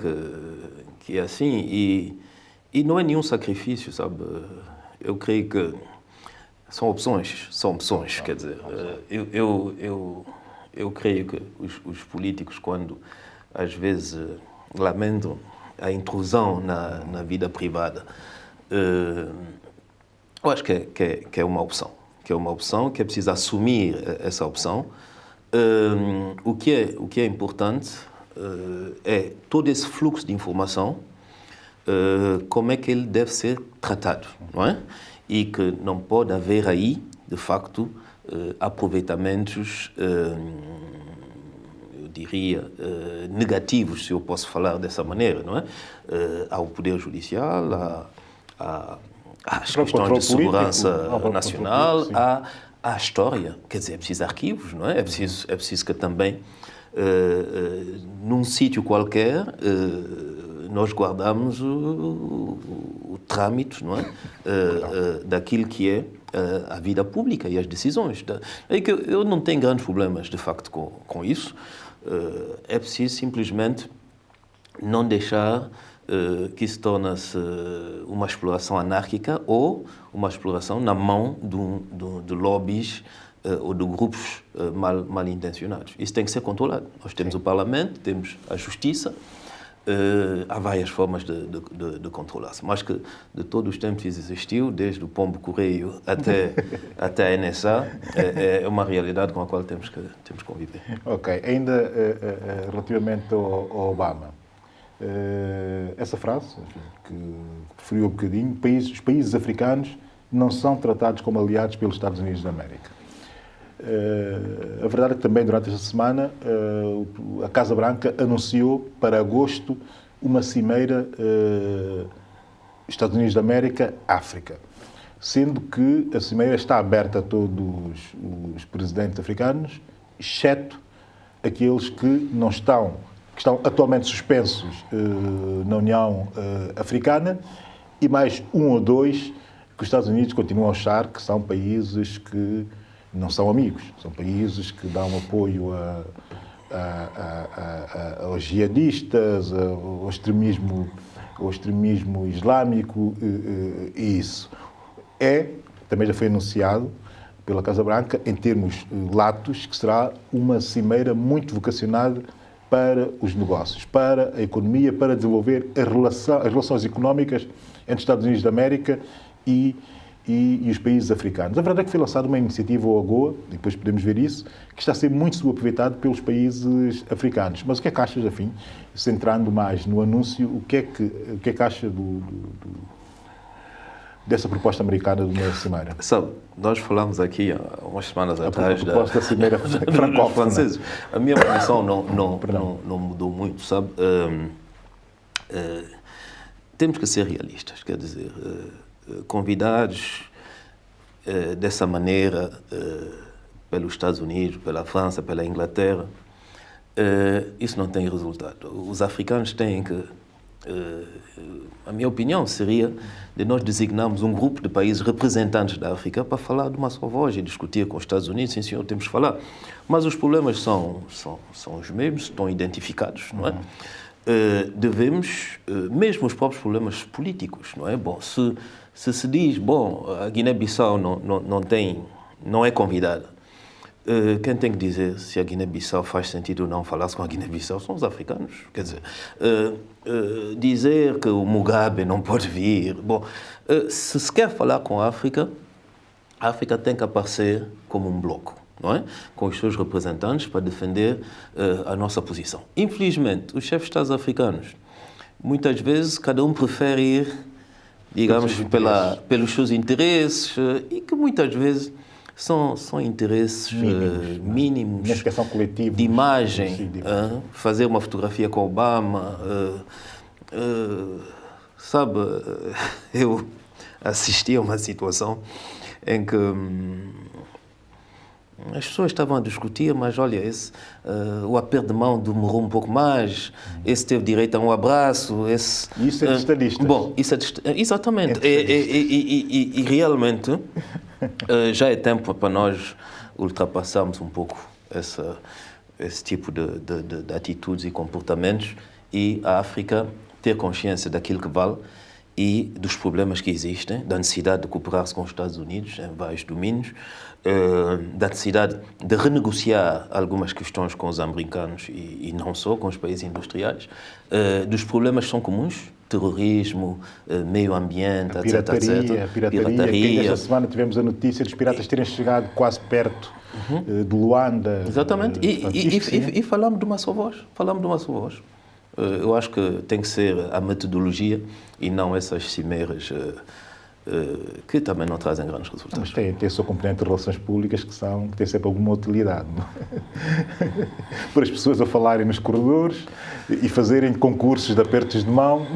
que é assim e não é nenhum sacrifício, sabe? Eu creio que são opções, quer dizer, eu creio que os políticos, quando às vezes lamentam a intrusão na vida privada, eu acho que é uma opção, que é preciso assumir essa opção. O que é importante é todo esse fluxo de informação, como é que ele deve ser tratado, não é? E que não pode haver aí, de facto, aproveitamentos, eu diria, negativos, se eu posso falar dessa maneira, não é? Ao Poder Judicial, às questões de segurança nacional, à história. Quer dizer, é preciso arquivos, não é? É preciso que também, num sítio qualquer, nós guardamos o trâmite, não é? Daquilo que é a vida pública e as decisões. É que eu não tenho grandes problemas, de facto, com isso. É preciso simplesmente não deixar que isso torne-se uma exploração anárquica ou uma exploração na mão de lobbies ou de grupos mal intencionados. Isso tem que ser controlado. Nós temos o Parlamento, temos a Justiça, há várias formas de controlar-se, mas que de todos os tempos existiu, desde o pombo correio até a NSA, é uma realidade com a qual temos que conviver. Ok. Ainda relativamente ao Obama, essa frase, enfim, que referiu um bocadinho, os países africanos não são tratados como aliados pelos Estados Unidos da América. A verdade é que também durante esta semana a Casa Branca anunciou para agosto uma cimeira Estados Unidos da América-África, sendo que a cimeira está aberta a todos os presidentes africanos, exceto aqueles que estão atualmente suspensos na União Africana e mais um ou dois que os Estados Unidos continuam a achar que são países que não são amigos, são países que dão apoio aos jihadistas, ao extremismo islâmico e isso. Também já foi anunciado pela Casa Branca, em termos latos, que será uma cimeira muito vocacionada para os negócios, para a economia, para desenvolver as relações económicas entre os Estados Unidos da América e os países africanos. A verdade é que foi lançada uma iniciativa, o AGOA, depois podemos ver isso, que está a ser muito subaproveitado pelos países africanos. Mas o que é que achas, afim, centrando mais no anúncio, o que é que acha dessa proposta americana do Cimeira Cimeira? Sabe, nós falámos aqui há umas semanas atrás da proposta da Cimeira francófona. A minha posição não mudou muito, sabe? Temos que ser realistas, quer dizer, convidados dessa maneira pelos Estados Unidos, pela França, pela Inglaterra, isso não tem resultado. Os africanos têm que a minha opinião seria de nós designarmos um grupo de países representantes da África para falar de uma só voz e discutir com os Estados Unidos, sim senhor, temos que falar. Mas os problemas são os mesmos, estão identificados, não é? Devemos, mesmo os próprios problemas políticos, não é? Bom, se diz, bom, a Guiné-Bissau não é convidada, quem tem que dizer se a Guiné-Bissau faz sentido ou não falar-se com a Guiné-Bissau são os africanos. Quer dizer, dizer que o Mugabe não pode vir... Bom, se quer falar com a África tem que aparecer como um bloco, não é? Com os seus representantes para defender a nossa posição. Infelizmente, os chefes de Estados africanos, muitas vezes, cada um prefere ir, digamos, pelos seus interesses e que muitas vezes são interesses mínimos coletiva, de imagem, fazer uma fotografia com Obama, sabe, eu assisti a uma situação em que as pessoas estavam a discutir, mas olha, o aperto de mão demorou um pouco mais, esse teve direito a um abraço, esse... Isso é de estadistas. Bom, exatamente. E realmente já é tempo para nós ultrapassarmos um pouco esse tipo de atitudes e comportamentos e a África ter consciência daquilo que vale e dos problemas que existem, da necessidade de cooperar-se com os Estados Unidos em vários domínios, da necessidade de renegociar algumas questões com os americanos e não só, com os países industriais, dos problemas que são comuns, terrorismo, meio ambiente, etc. Pirataria. Esta semana tivemos a notícia dos piratas terem chegado quase perto de Luanda. Exatamente. E falamos de uma só voz. Eu acho que tem que ser a metodologia e não essas cimeras que também não trazem grandes resultados. Mas tem a sua componente de relações públicas que tem sempre alguma utilidade. Por as pessoas a falarem nos corredores e fazerem concursos de apertos de mão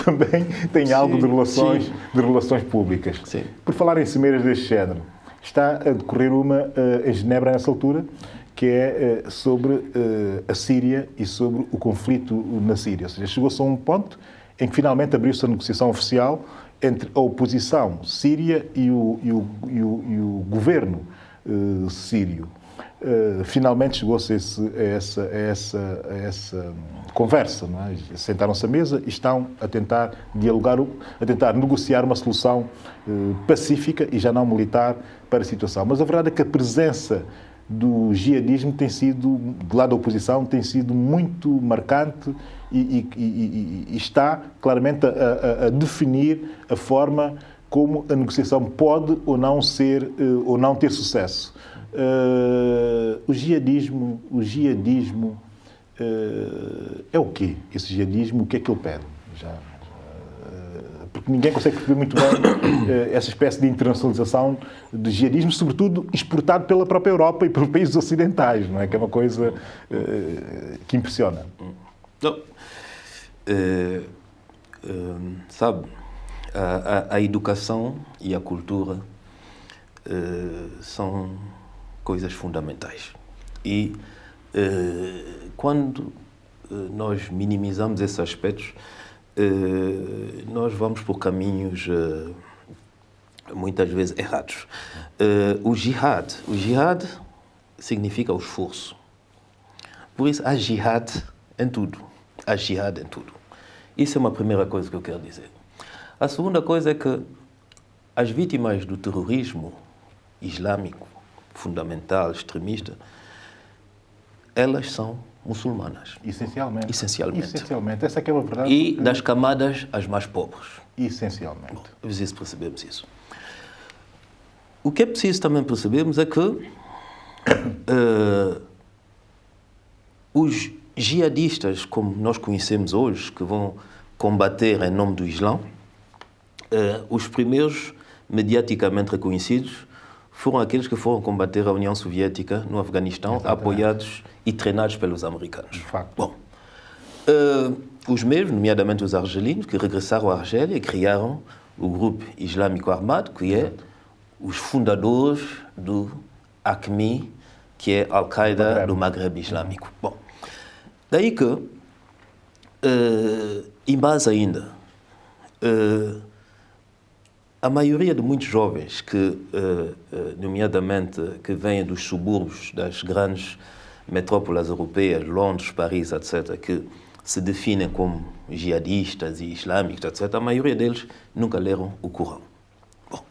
também tem algo de relações públicas. Sim. Por falar em cimeiras deste género, está a decorrer uma em Genebra nessa altura, que é sobre a Síria e sobre o conflito na Síria. Ou seja, chegou-se a um ponto em que finalmente abriu-se a negociação oficial entre a oposição síria e o governo sírio. Finalmente chegou-se a essa conversa, não é? Sentaram-se à mesa e estão a tentar dialogar, a tentar negociar uma solução pacífica e já não militar para a situação. Mas a verdade é que a presença do jihadismo tem sido, do lado da oposição, tem sido muito marcante e está claramente a definir a forma como a negociação pode ou não ter sucesso. O jihadismo é o quê? Esse jihadismo, o que é que ele pede? Porque ninguém consegue perceber muito bem essa espécie de internacionalização do jihadismo, sobretudo exportado pela própria Europa e pelos países ocidentais, não é? Que é uma coisa que impressiona. Não. Sabe, a educação e a cultura são coisas fundamentais. E quando nós minimizamos esses aspectos, nós vamos por caminhos muitas vezes errados. O jihad significa o esforço. Por isso, há jihad em tudo. Isso é uma primeira coisa que eu quero dizer. A segunda coisa é que as vítimas do terrorismo islâmico, fundamental, extremista, elas são muçulmanas. Essencialmente. Essa é uma verdade. E das camadas as mais pobres. Essencialmente. Bom, é preciso percebermos isso. O que é preciso também percebermos é que os jihadistas, como nós conhecemos hoje, que vão combater em nome do Islão, os primeiros mediaticamente reconhecidos foram aqueles que foram combater a União Soviética no Afeganistão, apoiados e treinados pelos americanos. De facto. Bom, os mesmos, nomeadamente os argelinos, que regressaram à Argélia e criaram o grupo islâmico armado, que é os fundadores do AQMI, que é a Al-Qaeda do Maghreb Islâmico. Bom, daí que E mais ainda, a maioria de muitos jovens que, nomeadamente, que vêm dos subúrbios das grandes metrópoles europeias, Londres, Paris, etc., que se definem como jihadistas e islâmicos, etc., a maioria deles nunca leram o Corão. Bom,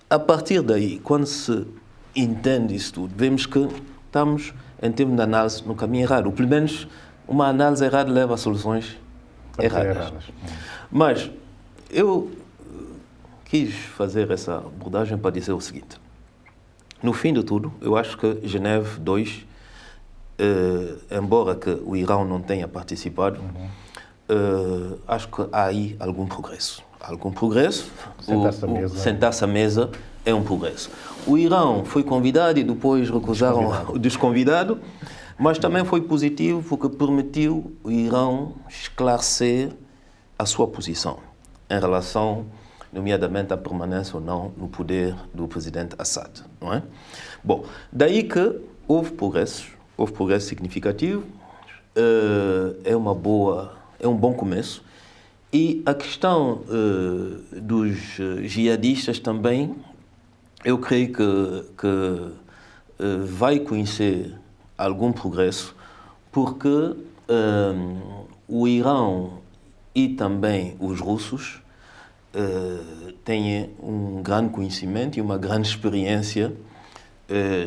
a partir daí, quando se entende isso tudo, vemos que estamos, em termos de análise, no caminho errado. Ou, pelo menos, uma análise errada leva a soluções erradas. Mas eu quis fazer essa abordagem para dizer o seguinte. No fim de tudo, eu acho que Geneve II, embora que o Irão não tenha participado, acho que há aí algum progresso. Algum progresso. Sentar-se à mesa é um progresso. O Irão foi convidado e depois recusaram o desconvidado, mas também foi positivo porque permitiu o Irão esclarecer a sua posição em relação, nomeadamente, à permanência ou não no poder do presidente Assad, não é? Bom, daí que houve progressos significativos, é um bom começo. E a questão dos jihadistas também, eu creio que vai conhecer algum progresso, porque o Irão e também os russos têm um grande conhecimento e uma grande experiência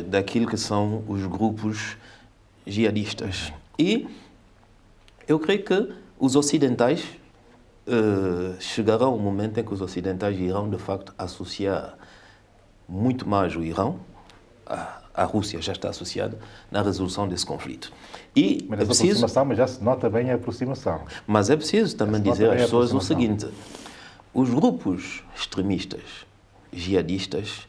daquilo que são os grupos jihadistas. E eu creio que os ocidentais chegará um momento em que os ocidentais irão, de facto, associar muito mais o Irão, a Rússia já está associada, na resolução desse conflito. Mas aproximação, mas já se nota bem a aproximação. Mas é preciso também dizer às pessoas o seguinte: os grupos extremistas, jihadistas,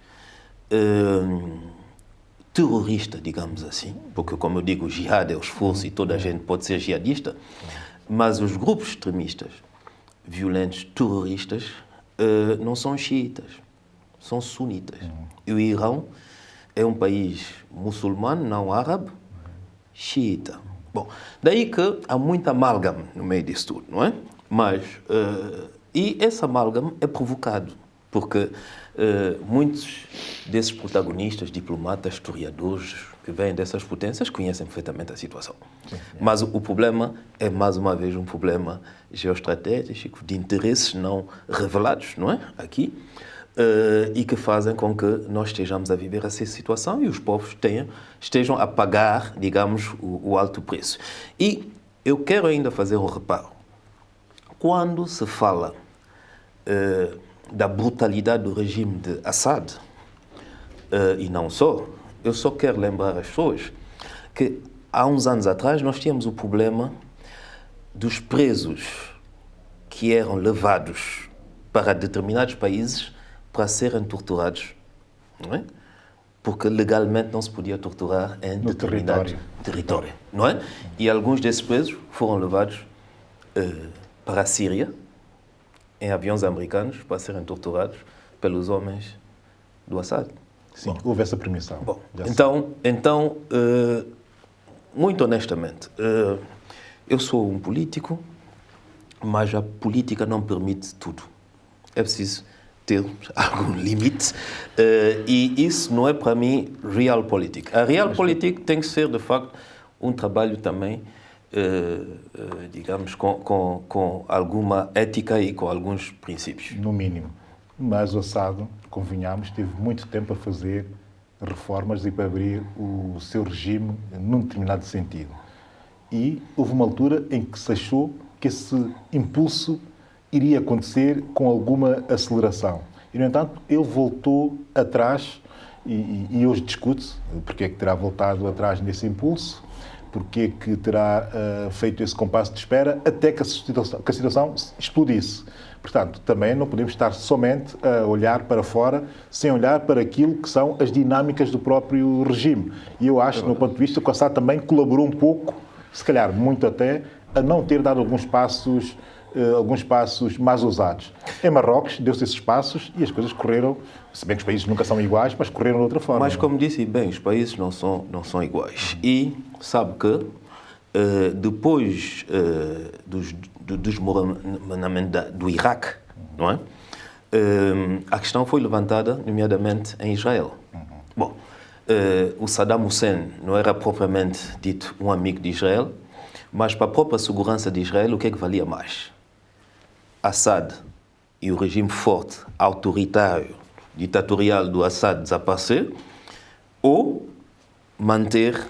terroristas, digamos assim, porque, como eu digo, o jihad é o esforço e toda a gente pode ser jihadista, mas os grupos extremistas, violentos, terroristas, não são xiitas, são sunitas. E o Irão é um país muçulmano, não árabe, xiita. Bom, daí que há muita amálgama no meio disso tudo, não é? Mas, e esse amálgama é provocado, porque muitos desses protagonistas, diplomatas, historiadores que vêm dessas potências conhecem perfeitamente a situação. Mas o problema é, mais uma vez, um problema geoestratégico, de interesses não revelados, não é? Aqui, e que fazem com que nós estejamos a viver essa situação e os povos estejam a pagar, digamos, o alto preço. E eu quero ainda fazer um reparo. Quando se fala da brutalidade do regime de Assad, e não só, eu só quero lembrar às pessoas que há uns anos atrás nós tínhamos o problema dos presos que eram levados para determinados países para serem torturados, não é? Porque legalmente não se podia torturar em determinado território, não é? E alguns desses presos foram levados para a Síria, em aviões americanos, para serem torturados pelos homens do Assad. Sim, houve essa permissão. Bom, então muito honestamente, eu sou um político, mas a política não permite tudo. É preciso ter algum limite, e isso não é para mim realpolitik. A realpolitik tem que ser, de facto, um trabalho também, digamos, com alguma ética e com alguns princípios. No mínimo. Mas o Assad, convenhamos, teve muito tempo a fazer reformas e para abrir o seu regime num determinado sentido. E houve uma altura em que se achou que esse impulso iria acontecer com alguma aceleração. E, no entanto, ele voltou atrás e hoje discute-se porque é que terá voltado atrás nesse impulso, porque é que terá feito esse compasso de espera até que a situação explodisse. Portanto, também não podemos estar somente a olhar para fora sem olhar para aquilo que são as dinâmicas do próprio regime. E eu acho, do meu ponto de vista, que o Assad também colaborou um pouco, se calhar muito até, a não ter dado alguns passos mais ousados. Em Marrocos deu-se esses passos e as coisas correram, se bem que os países nunca são iguais, mas correram de outra forma. Mas, como disse bem, os países não são iguais. E sabe que depois do desmoronamento do Iraque, não é? A questão foi levantada, nomeadamente, em Israel. Bom, o Saddam Hussein não era propriamente dito um amigo de Israel, mas para a própria segurança de Israel, o que é que valia mais? Assad e o regime forte, autoritário, ditatorial do Assad desaparecer, ou manter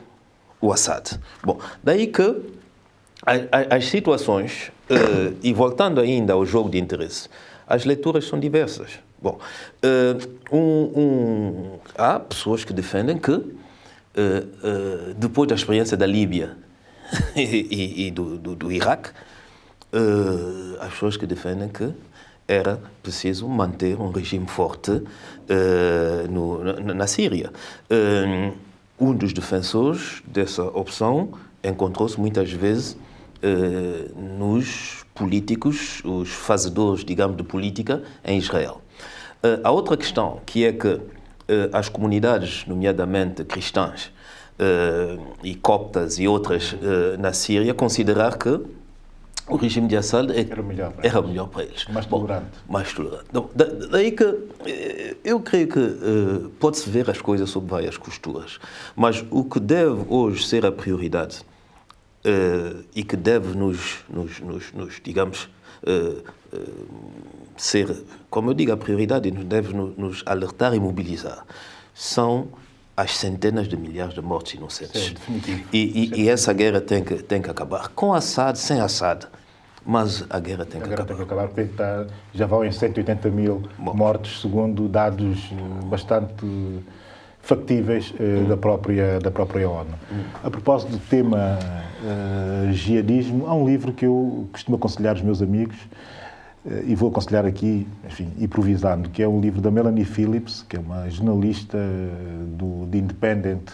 o Assad. Bom, daí que as situações, e voltando ainda ao jogo de interesse, as leituras são diversas. Bom, há pessoas que defendem que, depois da experiência da Líbia e do Iraque, as pessoas que defendem que era preciso manter um regime forte na Síria. Um dos defensores dessa opção encontrou-se muitas vezes nos políticos, os fazedores, digamos, de política em Israel. A outra questão, que é que as comunidades, nomeadamente cristãs e coptas e outras na Síria, considerar que o regime de Assad era melhor para eles. Mais tolerante. Mais tolerante. Então, daí que eu creio que pode-se ver as coisas sob várias costuras, mas o que deve hoje ser a prioridade e que deve nos digamos, ser, como eu digo, a prioridade e deve nos alertar e mobilizar, são as centenas de milhares de mortes inocentes. Sim, e essa guerra tem que acabar. Com Assad, sem Assad, mas a guerra tem que acabar. Porque já vão em 180 mil mortos, segundo dados bastante factíveis da própria ONU. A propósito do tema jihadismo, há um livro que eu costumo aconselhar aos meus amigos, e vou aconselhar aqui, enfim, improvisando, que é um livro da Melanie Phillips, que é uma jornalista do Independent,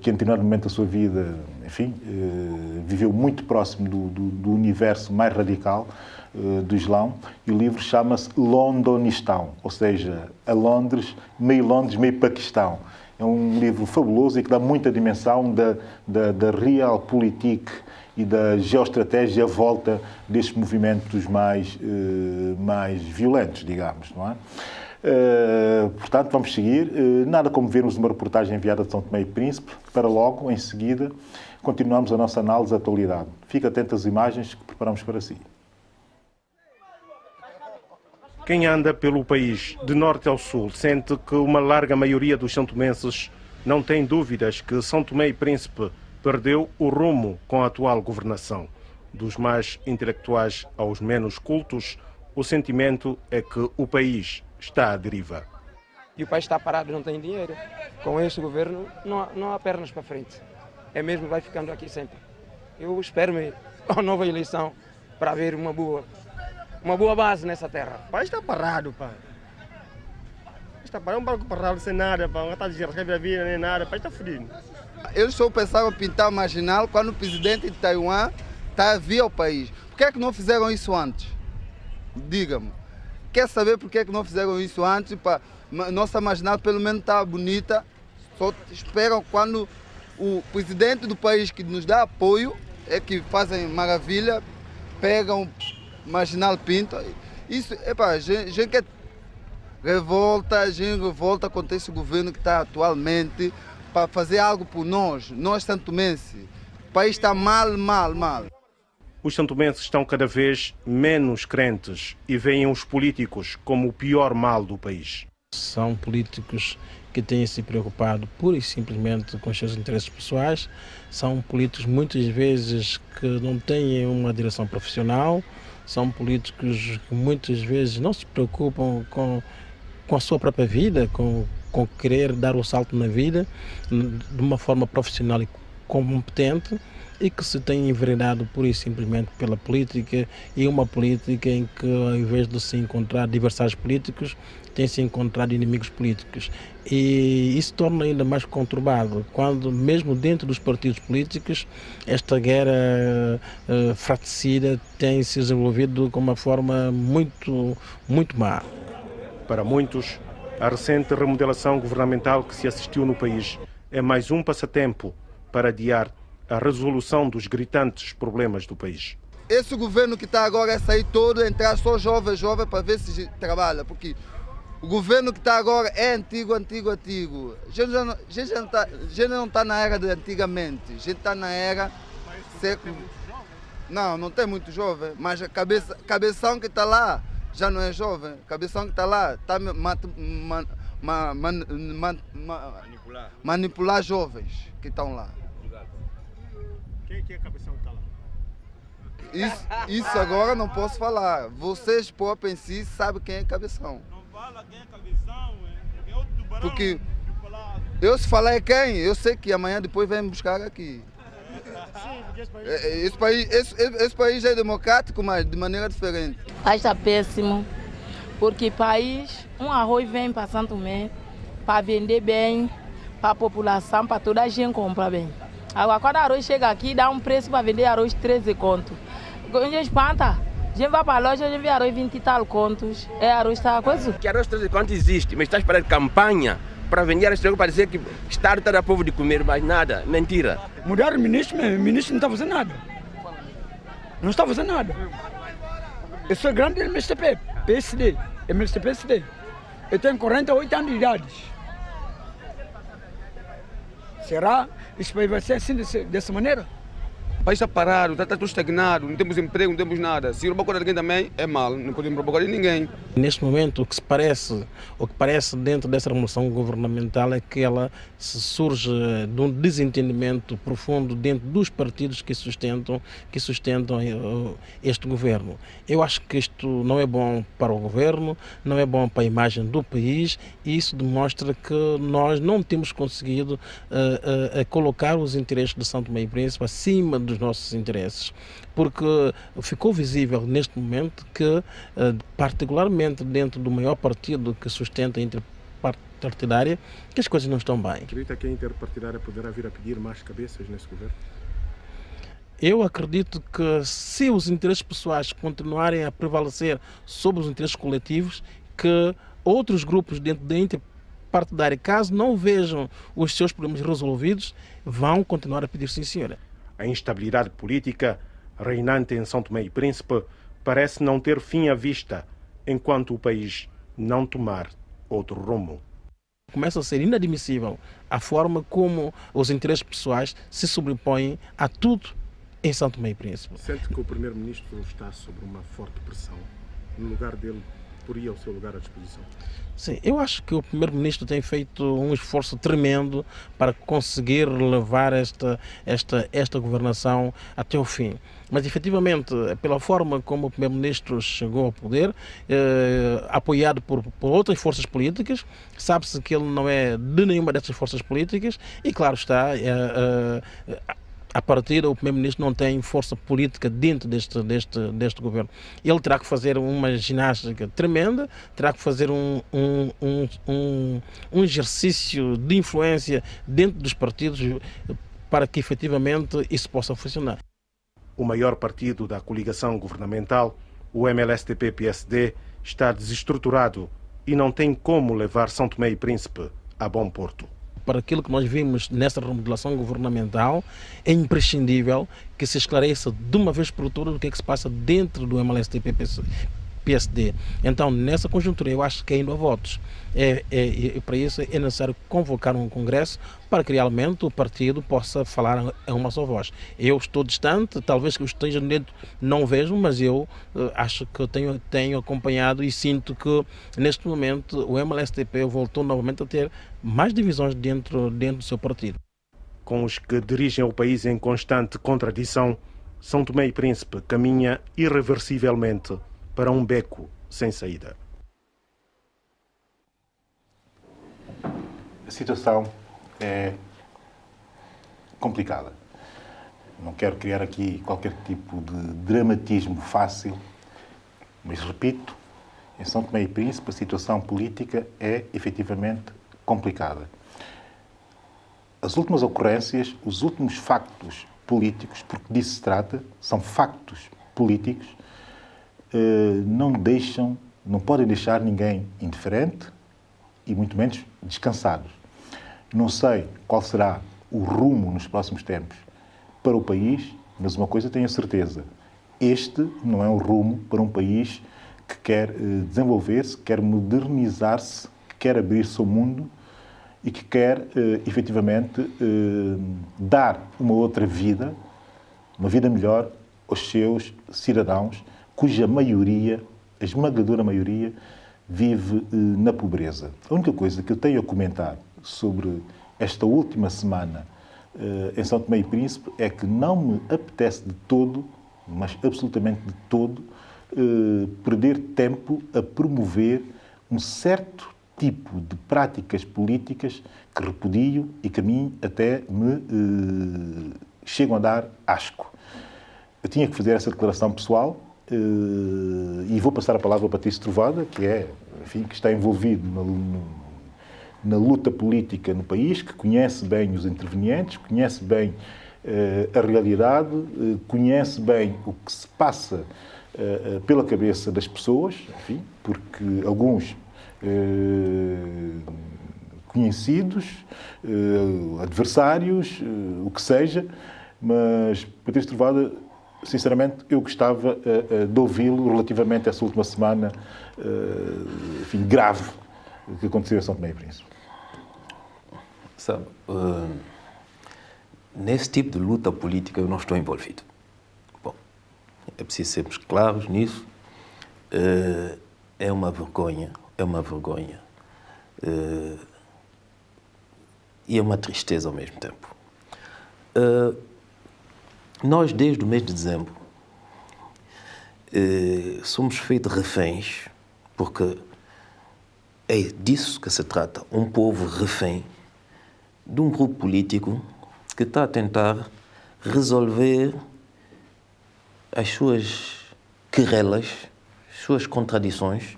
que em determinado momento da sua vida, enfim, viveu muito próximo do universo mais radical do Islão, e o livro chama-se Londonistão, ou seja, a Londres, meio Paquistão. É um livro fabuloso e que dá muita dimensão da realpolitik e da geoestratégia à volta destes movimentos mais violentos, digamos, não é? Portanto, vamos seguir. Nada como vermos uma reportagem enviada de São Tomé e Príncipe, para logo, em seguida, continuamos a nossa análise da atualidade. Fique atento às imagens que preparamos para si. Quem anda pelo país, de norte ao sul, sente que uma larga maioria dos santomenses não tem dúvidas que São Tomé e Príncipe perdeu o rumo com a atual governação. Dos mais intelectuais aos menos cultos, o sentimento é que o país está à deriva. E o país está parado, não tem dinheiro. Com este governo não há pernas para frente. É mesmo, vai ficando aqui sempre. Eu espero-me a nova eleição para haver uma boa base nessa terra. O país está parado, pá. Está parado, um barco parado sem nada, pá. Não está de recebe a vida nem nada, o país está fodido. Eles só pensavam pintar a marginal quando o presidente de Taiwan está a vir ao país. Por que é que não fizeram isso antes? Diga-me. Quer saber por que é que não fizeram isso antes? Para nossa marginal pelo menos está bonita. Só esperam quando o presidente do país que nos dá apoio é que fazem maravilha, pegam marginal pinta. Isso, a gente quer revolta contra esse governo que está atualmente para fazer algo por nós santomenses. O país está mal. Os santomenses estão cada vez menos crentes e veem os políticos como o pior mal do país. São políticos que têm se preocupado pura e simplesmente com os seus interesses pessoais. São políticos muitas vezes que não têm uma direção profissional. São políticos que muitas vezes não se preocupam com a sua própria vida, com querer dar o salto na vida de uma forma profissional e competente, e que se têm enveredado pura e simplesmente pela política, e uma política em que, ao invés de se encontrar adversários políticos, tem-se encontrado inimigos políticos. E isso torna ainda mais conturbado, quando mesmo dentro dos partidos políticos, esta guerra fratricida tem se desenvolvido de uma forma muito má. Para muitos, a recente remodelação governamental que se assistiu no país é mais um passatempo para adiar a resolução dos gritantes problemas do país. Esse governo que está agora é sair todo, entrar só jovem para ver se trabalha, porque o governo que está agora é antigo. A gente não está na era de antigamente, a gente está na era século. Não tem muito jovem, mas a cabeção que está lá já não é jovem. A cabeção que está lá está manipular jovens que estão lá. Quem é a cabeção que está lá? Isso agora não posso falar. Vocês próprios em si sabem quem é cabeção. Não fala quem é cabeção, é outro tubarão. Porque eu se falar é quem, eu sei que amanhã depois vem me buscar aqui. Esse país é democrático, mas de maneira diferente. Acho péssimo, porque país, um arroz vem para Santo Tomé para vender bem, para a população, para toda a gente comprar bem. Agora, quando o arroz chega aqui, dá um preço para vender arroz 13 contos. A gente espanta, a gente vai para a loja, a gente vê arroz 20 e tal contos. É arroz, tá coisa? Que arroz 13 contos existe, mas está esperando campanha para vender arroz, para dizer que o Estado está a povo de comer, mas nada, mentira. Mudaram o ministro não está fazendo nada. Não está fazendo nada. Eu sou grande MSTP, PSD, PSD. Eu tenho 48 anos de idade. Será que isso vai ser assim, dessa maneira? O país está parado, está tudo estagnado, não temos emprego, não temos nada. Se roubar coisa de alguém também é mal, não podemos roubar de ninguém. Neste momento, o que parece dentro dessa revolução governamental é que ela surge de um desentendimento profundo dentro dos partidos que sustentam este governo. Eu acho que isto não é bom para o governo, não é bom para a imagem do país, e isso demonstra que nós não temos conseguido colocar os interesses de São Tomé e Príncipe acima dos nossos interesses, porque ficou visível neste momento que, particularmente dentro do maior partido que sustenta a interpartidária, que as coisas não estão bem. Acredita que a interpartidária poderá vir a pedir mais cabeças nesse governo? Eu acredito que, se os interesses pessoais continuarem a prevalecer sobre os interesses coletivos, que outros grupos dentro da interpartidária, caso não vejam os seus problemas resolvidos, vão continuar a pedir sim, senhora. A instabilidade política reinante em São Tomé e Príncipe parece não ter fim à vista enquanto o país não tomar outro rumo. Começa a ser inadmissível a forma como os interesses pessoais se sobrepõem a tudo em São Tomé e Príncipe. Sente que o primeiro-ministro está sob uma forte pressão? No lugar dele, poria o seu lugar à disposição? Sim, eu acho que o primeiro-ministro tem feito um esforço tremendo para conseguir levar esta governação até o fim. Mas, efetivamente, pela forma como o primeiro-ministro chegou ao poder, apoiado por outras forças políticas, sabe-se que ele não é de nenhuma dessas forças políticas e, claro está, a partida, o primeiro-ministro não tem força política dentro deste governo. Ele terá que fazer uma ginástica tremenda, terá que fazer um exercício de influência dentro dos partidos para que efetivamente isso possa funcionar. O maior partido da coligação governamental, o MLSTP-PSD, está desestruturado e não tem como levar São Tomé e Príncipe a bom porto. Para aquilo que nós vimos nessa remodelação governamental, é imprescindível que se esclareça de uma vez por todas o que é que se passa dentro do MLSTP-PSD. Então, nessa conjuntura, eu acho que ainda há votos. Para isso é necessário convocar um congresso para que realmente o partido possa falar a uma só voz. Eu estou distante, talvez que eu esteja dentro, não vejo, mas eu acho que tenho acompanhado e sinto que neste momento o MLSTP voltou novamente a ter mais divisões dentro do seu partido. Com os que dirigem o país em constante contradição, São Tomé e Príncipe caminha irreversivelmente para um beco sem saída. A situação é complicada. Não quero criar aqui qualquer tipo de dramatismo fácil, mas repito, em São Tomé e Príncipe a situação política é efetivamente complicada. As últimas ocorrências, os últimos factos políticos, porque disso se trata, são factos políticos, não podem deixar ninguém indiferente e muito menos descansados. Não sei qual será o rumo nos próximos tempos para o país, mas uma coisa tenho a certeza, este não é um rumo para um país que quer desenvolver-se, quer modernizar-se, que quer abrir-se ao mundo e que quer, efetivamente, dar uma outra vida, uma vida melhor aos seus cidadãos, cuja maioria, a esmagadora maioria, vive na pobreza. A única coisa que eu tenho a comentar sobre esta última semana em São Tomé e Príncipe é que não me apetece de todo, mas absolutamente de todo, perder tempo a promover um certo tipo de práticas políticas que repudio e que a mim até me chegam a dar asco. Eu tinha que fazer essa declaração pessoal e vou passar a palavra ao Patrício Trovada, que que está envolvido na luta política no país, que conhece bem os intervenientes, conhece bem a realidade, conhece bem o que se passa pela cabeça das pessoas, enfim, porque alguns conhecidos, adversários, o que seja, mas Patrício Trovada, sinceramente, eu gostava de ouvi-lo relativamente a essa última semana, enfim, grave que aconteceu em São Tomé e Príncipe. Sabe, nesse tipo de luta política eu não estou envolvido. Bom, é preciso sermos claros nisso. É uma vergonha, e é uma tristeza ao mesmo tempo. Nós, desde o mês de dezembro, somos feitos reféns, porque é disso que se trata, um povo refém de um grupo político que está a tentar resolver as suas querelas, as suas contradições,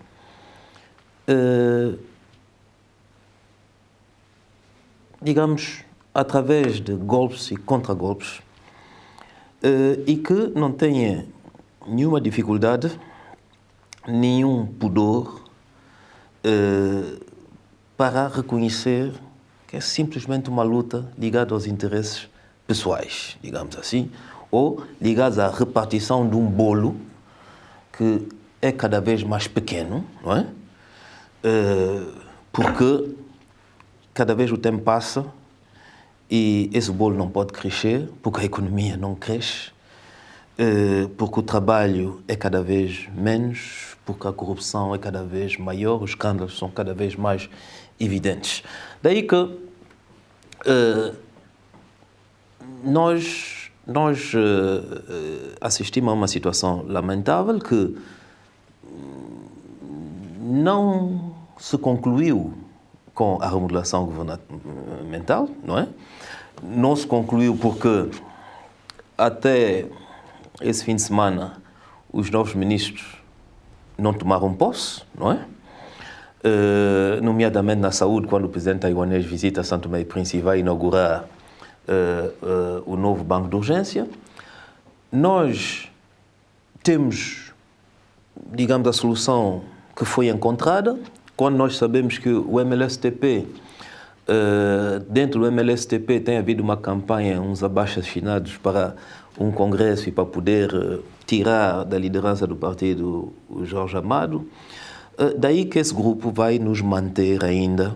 digamos, através de golpes e contragolpes, e que não tenha nenhuma dificuldade, nenhum pudor para reconhecer que é simplesmente uma luta ligada aos interesses pessoais, digamos assim, ou ligados à repartição de um bolo que é cada vez mais pequeno, não é? Porque cada vez o tempo passa e esse bolo não pode crescer, porque a economia não cresce, porque o trabalho é cada vez menos, porque a corrupção é cada vez maior, os escândalos são cada vez mais evidentes. Daí que nós assistimos a uma situação lamentável que não se concluiu com a remodelação governamental, não é? Não se concluiu porque até esse fim de semana os novos ministros não tomaram posse, não é? Nomeadamente na saúde, quando o presidente taiwanês visita São Tomé e Príncipe e vai inaugurar o novo banco de urgência. Nós temos, digamos, a solução que foi encontrada, quando nós sabemos que o MLSTP, dentro do MLSTP tem havido uma campanha, uns abaixo-assinados para um congresso e para poder tirar da liderança do partido o Jorge Amado. Daí que esse grupo vai nos manter ainda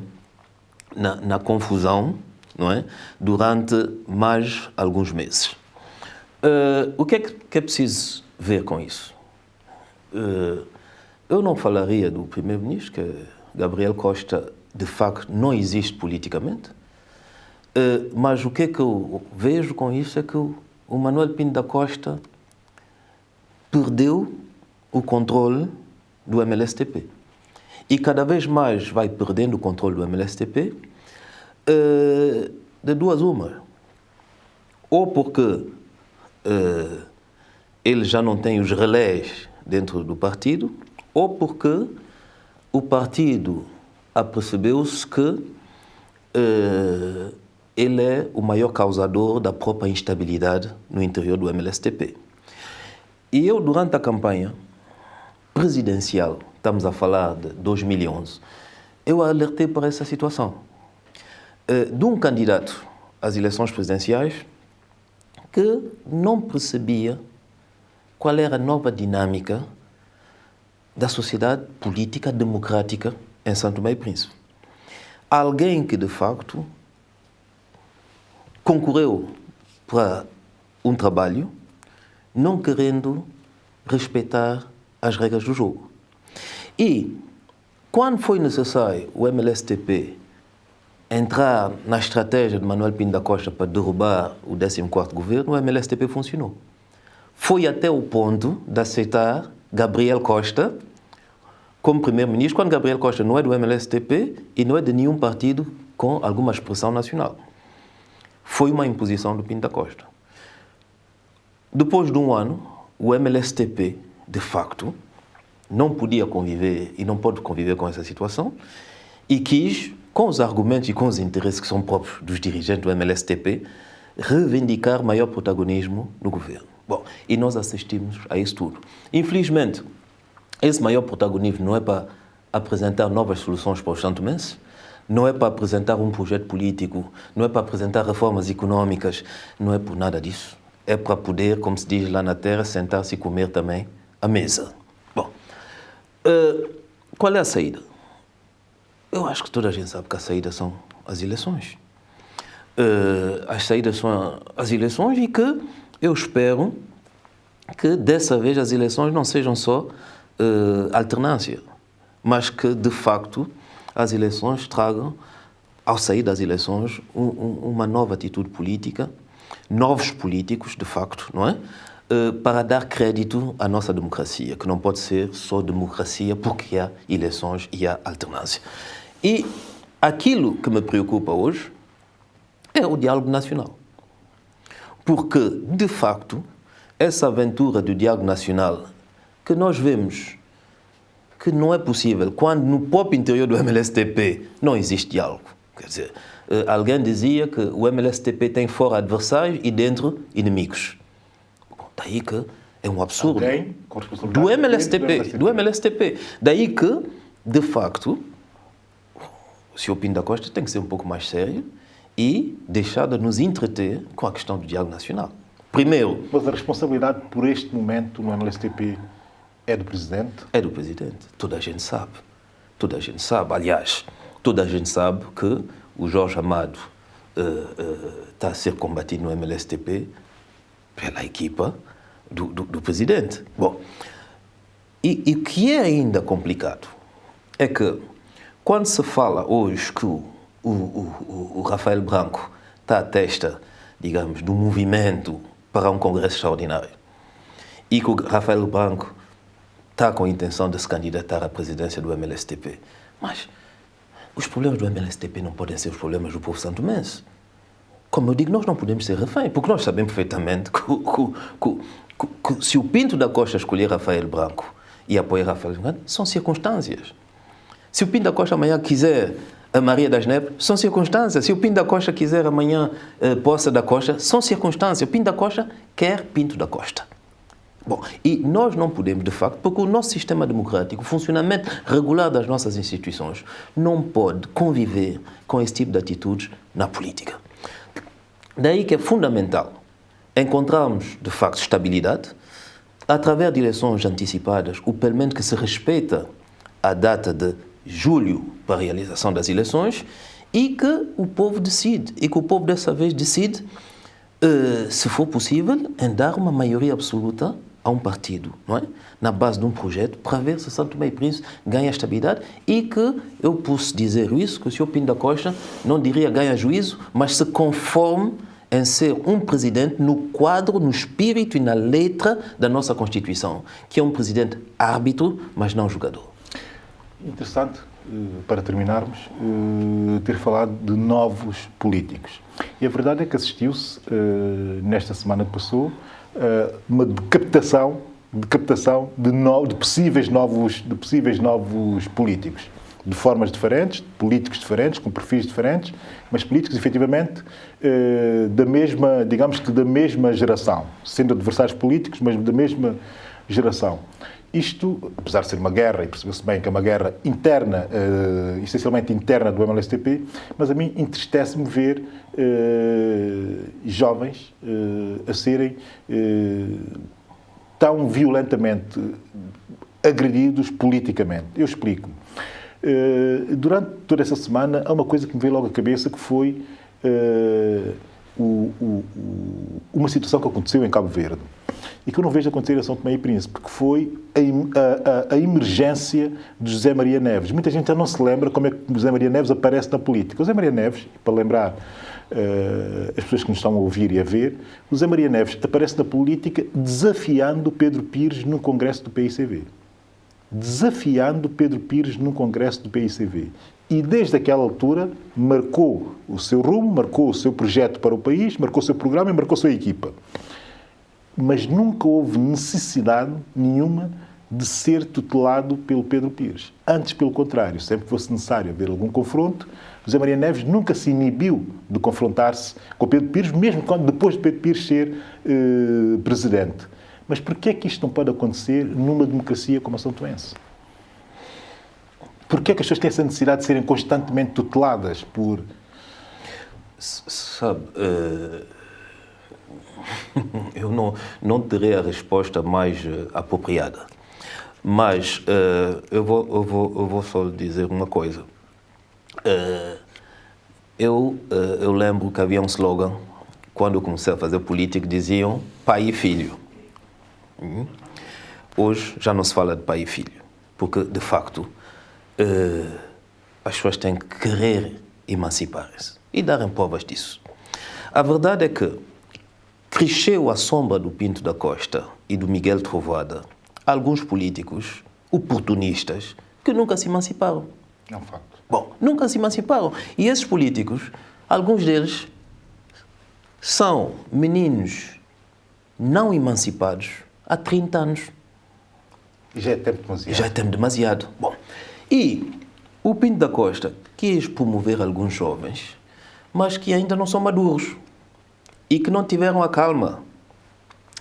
na confusão, não é? Durante mais alguns meses. O que é preciso ver com isso? Eu não falaria do primeiro-ministro, que Gabriel Costa, de facto, não existe politicamente, mas o que é que eu vejo com isso é que o Manuel Pinto da Costa perdeu o controle do MLSTP. E cada vez mais vai perdendo o controle do MLSTP de duas uma. Ou porque ele já não tem os relés dentro do partido, ou porque o partido apercebeu-se que ele é o maior causador da própria instabilidade no interior do MLSTP. E eu, durante a campanha presidencial, estamos a falar de 2011, eu alertei para essa situação. De um candidato às eleições presidenciais que não percebia qual era a nova dinâmica da sociedade política democrática em São Tomé e Príncipe. Alguém que, de facto, concorreu para um trabalho não querendo respeitar as regras do jogo. E, quando foi necessário o MLSTP entrar na estratégia de Manuel Pinto da Costa para derrubar o 14º governo, o MLSTP funcionou. Foi até o ponto de aceitar Gabriel Costa como primeiro-ministro, quando Gabriel Costa não é do MLSTP e não é de nenhum partido com alguma expressão nacional. Foi uma imposição do Pinto da Costa. Depois de um ano, o MLSTP, de facto, não podia conviver e não pode conviver com essa situação e quis, com os argumentos e com os interesses que são próprios dos dirigentes do MLSTP, reivindicar maior protagonismo no governo. Bom, e nós assistimos a isso tudo. Infelizmente, esse maior protagonismo não é para apresentar novas soluções para os santomenses, não é para apresentar um projeto político, não é para apresentar reformas económicas, não é por nada disso. É para poder, como se diz lá na terra, sentar-se e comer também à mesa. Bom, qual é a saída? Eu acho que toda a gente sabe que a saída são as eleições. As saídas são as eleições e que eu espero que dessa vez as eleições não sejam só alternância, mas que de facto as eleições tragam, ao sair das eleições, uma nova atitude política, novos políticos, de facto, não é? Para dar crédito à nossa democracia, que não pode ser só democracia porque há eleições e há alternância. E aquilo que me preocupa hoje é o diálogo nacional. Porque, de facto, essa aventura do diálogo nacional que nós vemos que não é possível quando no próprio interior do MLSTP não existe diálogo. Quer dizer, alguém dizia que o MLSTP tem fora adversários e dentro inimigos. Daí que é um absurdo. Alguém com responsabilidade do MLSTP. Daí que, de facto, o Sr. Pinto da Costa tem que ser um pouco mais sério e deixar de nos entreter com a questão do diálogo nacional. Primeiro... Mas a responsabilidade por este momento no MLSTP é do Presidente? É do Presidente. Toda a gente sabe. Toda a gente sabe. Aliás, toda a gente sabe que o Jorge Amado está a ser combatido no MLSTP pela equipa do Presidente. Bom, e o que é ainda complicado é que quando se fala hoje que o Rafael Branco está à testa, digamos, do movimento para um congresso extraordinário e que o Rafael Branco está com a intenção de se candidatar à presidência do MLSTP. Mas os problemas do MLSTP não podem ser os problemas do povo santomense. Como eu digo, nós não podemos ser refém, porque nós sabemos perfeitamente que se o Pinto da Costa escolher Rafael Branco e apoiar Rafael Branco, são circunstâncias. Se o Pinto da Costa amanhã quiser a Maria das Neves, são circunstâncias. Se o Pinto da Costa quiser amanhã Poça da Costa, são circunstâncias. O Pinto da Costa quer Pinto da Costa. Bom, e nós não podemos, de facto, porque o nosso sistema democrático, o funcionamento regular das nossas instituições, não pode conviver com esse tipo de atitudes na política. Daí que é fundamental encontrarmos, de facto, estabilidade através de eleições antecipadas, ou pelo menos que se respeita a data de julho para a realização das eleições e que o povo decide, e que o povo dessa vez decide, se for possível, em dar uma maioria absoluta a um partido, não é? Na base de um projeto, para ver se São Tomé e Príncipe ganha estabilidade e que, eu posso dizer isso, que o Sr. Pinto da Costa não diria ganha juízo, mas se conforme em ser um presidente no quadro, no espírito e na letra da nossa Constituição, que é um presidente árbitro, mas não jogador. Interessante, para terminarmos, ter falado de novos políticos. E a verdade é que assistiu-se, nesta semana que passou, uma captação de possíveis novos políticos, de formas diferentes, de políticos diferentes, com perfis diferentes, mas políticos, efetivamente, da mesma geração, sendo adversários políticos, mas da mesma geração. Isto, apesar de ser uma guerra, e percebeu-se bem que é uma guerra interna, essencialmente interna do MLSTP, mas a mim entristece-me ver jovens a serem tão violentamente agredidos politicamente. Eu explico. Durante toda essa semana, há uma coisa que me veio logo à cabeça, que foi uma situação que aconteceu em Cabo Verde e que eu não vejo acontecer em São Tomé e Príncipe, que foi a emergência de José Maria Neves. Muita gente já não se lembra como é que José Maria Neves aparece na política. O José Maria Neves, para lembrar as pessoas que nos estão a ouvir e a ver, o José Maria Neves aparece na política desafiando Pedro Pires num congresso do PICV. Desafiando Pedro Pires num congresso do PICV. E desde aquela altura marcou o seu rumo, marcou o seu projeto para o país, marcou o seu programa e marcou a sua equipa. Mas nunca houve necessidade nenhuma de ser tutelado pelo Pedro Pires. Antes, pelo contrário, sempre que fosse necessário haver algum confronto, José Maria Neves nunca se inibiu de confrontar-se com Pedro Pires, mesmo depois de Pedro Pires ser presidente. Mas porquê é que isto não pode acontecer numa democracia como a São Tomense? Porquê é que as pessoas têm essa necessidade de serem constantemente tuteladas por... Sabe, eu não terei a resposta mais apropriada, mas eu vou só lhe dizer uma coisa. Eu lembro que havia um slogan, quando eu comecei a fazer política, diziam pai e filho. Hoje já não se fala de pai e filho, porque, de facto, as pessoas têm que querer emancipar-se e darem provas disso. A verdade é que cresceu à sombra do Pinto da Costa e do Miguel Trovoada alguns políticos oportunistas que nunca se emanciparam. É um facto. Bom, nunca se emanciparam. E esses políticos, alguns deles, são meninos não emancipados há 30 anos. Já é tempo demasiado. Já é tempo demasiado. Bom, e o Pinto da Costa quis promover alguns jovens, mas que ainda não são maduros e que não tiveram a calma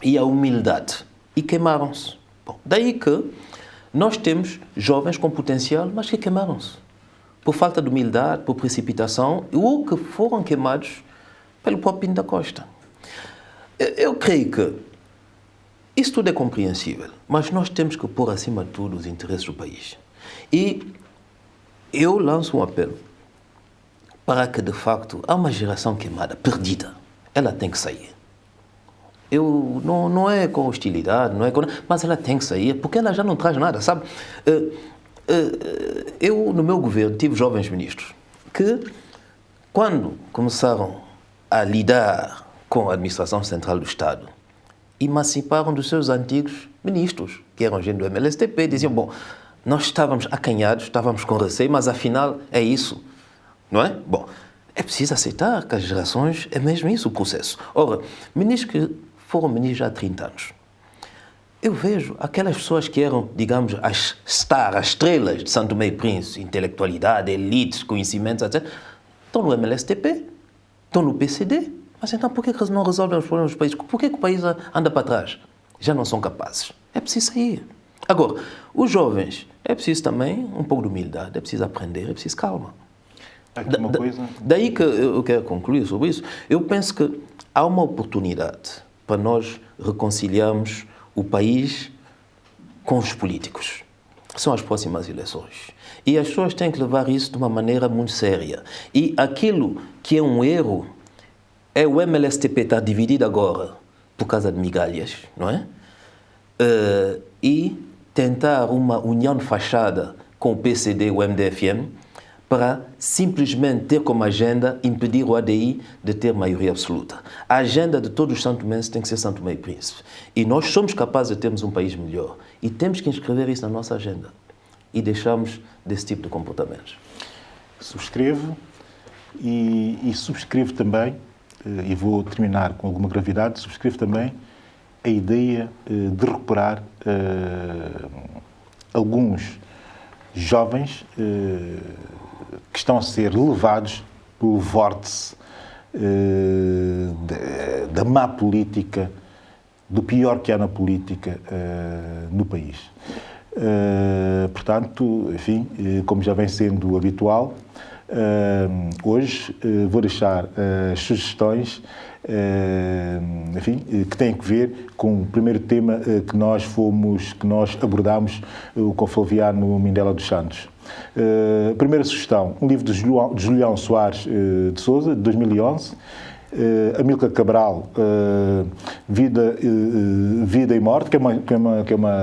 e a humildade e queimaram-se. Bom, daí que nós temos jovens com potencial, mas que queimaram-se por falta de humildade, por precipitação, ou que foram queimados pelo próprio Pinto da Costa. Eu creio que isso tudo é compreensível, mas nós temos que pôr acima de tudo os interesses do país. E eu lanço um apelo para que, de facto, há uma geração queimada, perdida. Ela tem que sair. Não é com hostilidade, não é com... mas ela tem que sair, porque ela já não traz nada, sabe? Eu, no meu governo, tive jovens ministros que, quando começaram a lidar com a administração central do Estado, emanciparam dos seus antigos ministros, que eram gente do MLSTP, diziam, bom, nós estávamos acanhados, estávamos com receio, mas afinal é isso, não é? Bom, é preciso aceitar que as gerações, é mesmo isso o processo. Ora, ministros que foram ministros há 30 anos, eu vejo aquelas pessoas que eram, digamos, as estrelas de São Tomé e Príncipe, intelectualidade, elites, conhecimentos, etc., estão no MLSTP, estão no PCD, mas então por que não resolvem os problemas do país? Por que o país anda para trás? Já não são capazes. É preciso sair. Agora, os jovens, é preciso também um pouco de humildade, é preciso aprender, é preciso calma. Daí que eu quero concluir sobre isso. Eu penso que há uma oportunidade para nós reconciliarmos o país com os políticos. São as próximas eleições. E as pessoas têm que levar isso de uma maneira muito séria. E aquilo que é um erro é o MLSTP estar dividido agora por causa de migalhas, não é? E tentar uma união de fachada com o PCD e o MDFM para simplesmente ter como agenda impedir o ADI de ter maioria absoluta. A agenda de todos os santomenses tem que ser São Tomé e Príncipe. E nós somos capazes de termos um país melhor. E temos que inscrever isso na nossa agenda. E deixarmos desse tipo de comportamentos. Subscrevo e subscrevo também, e vou terminar com alguma gravidade, subscrevo também a ideia de recuperar alguns jovens que estão a ser levados pelo vórtice da má política do pior que há na política no país. Portanto, enfim, como já vem sendo habitual, hoje vou deixar as sugestões enfim, que têm a ver com o primeiro tema que nós abordámos com Flaviano Mindela dos Santos. Primeira sugestão, um livro de Julião Soares de Sousa, de 2011, Amílcar Cabral, Vida e Morte, que é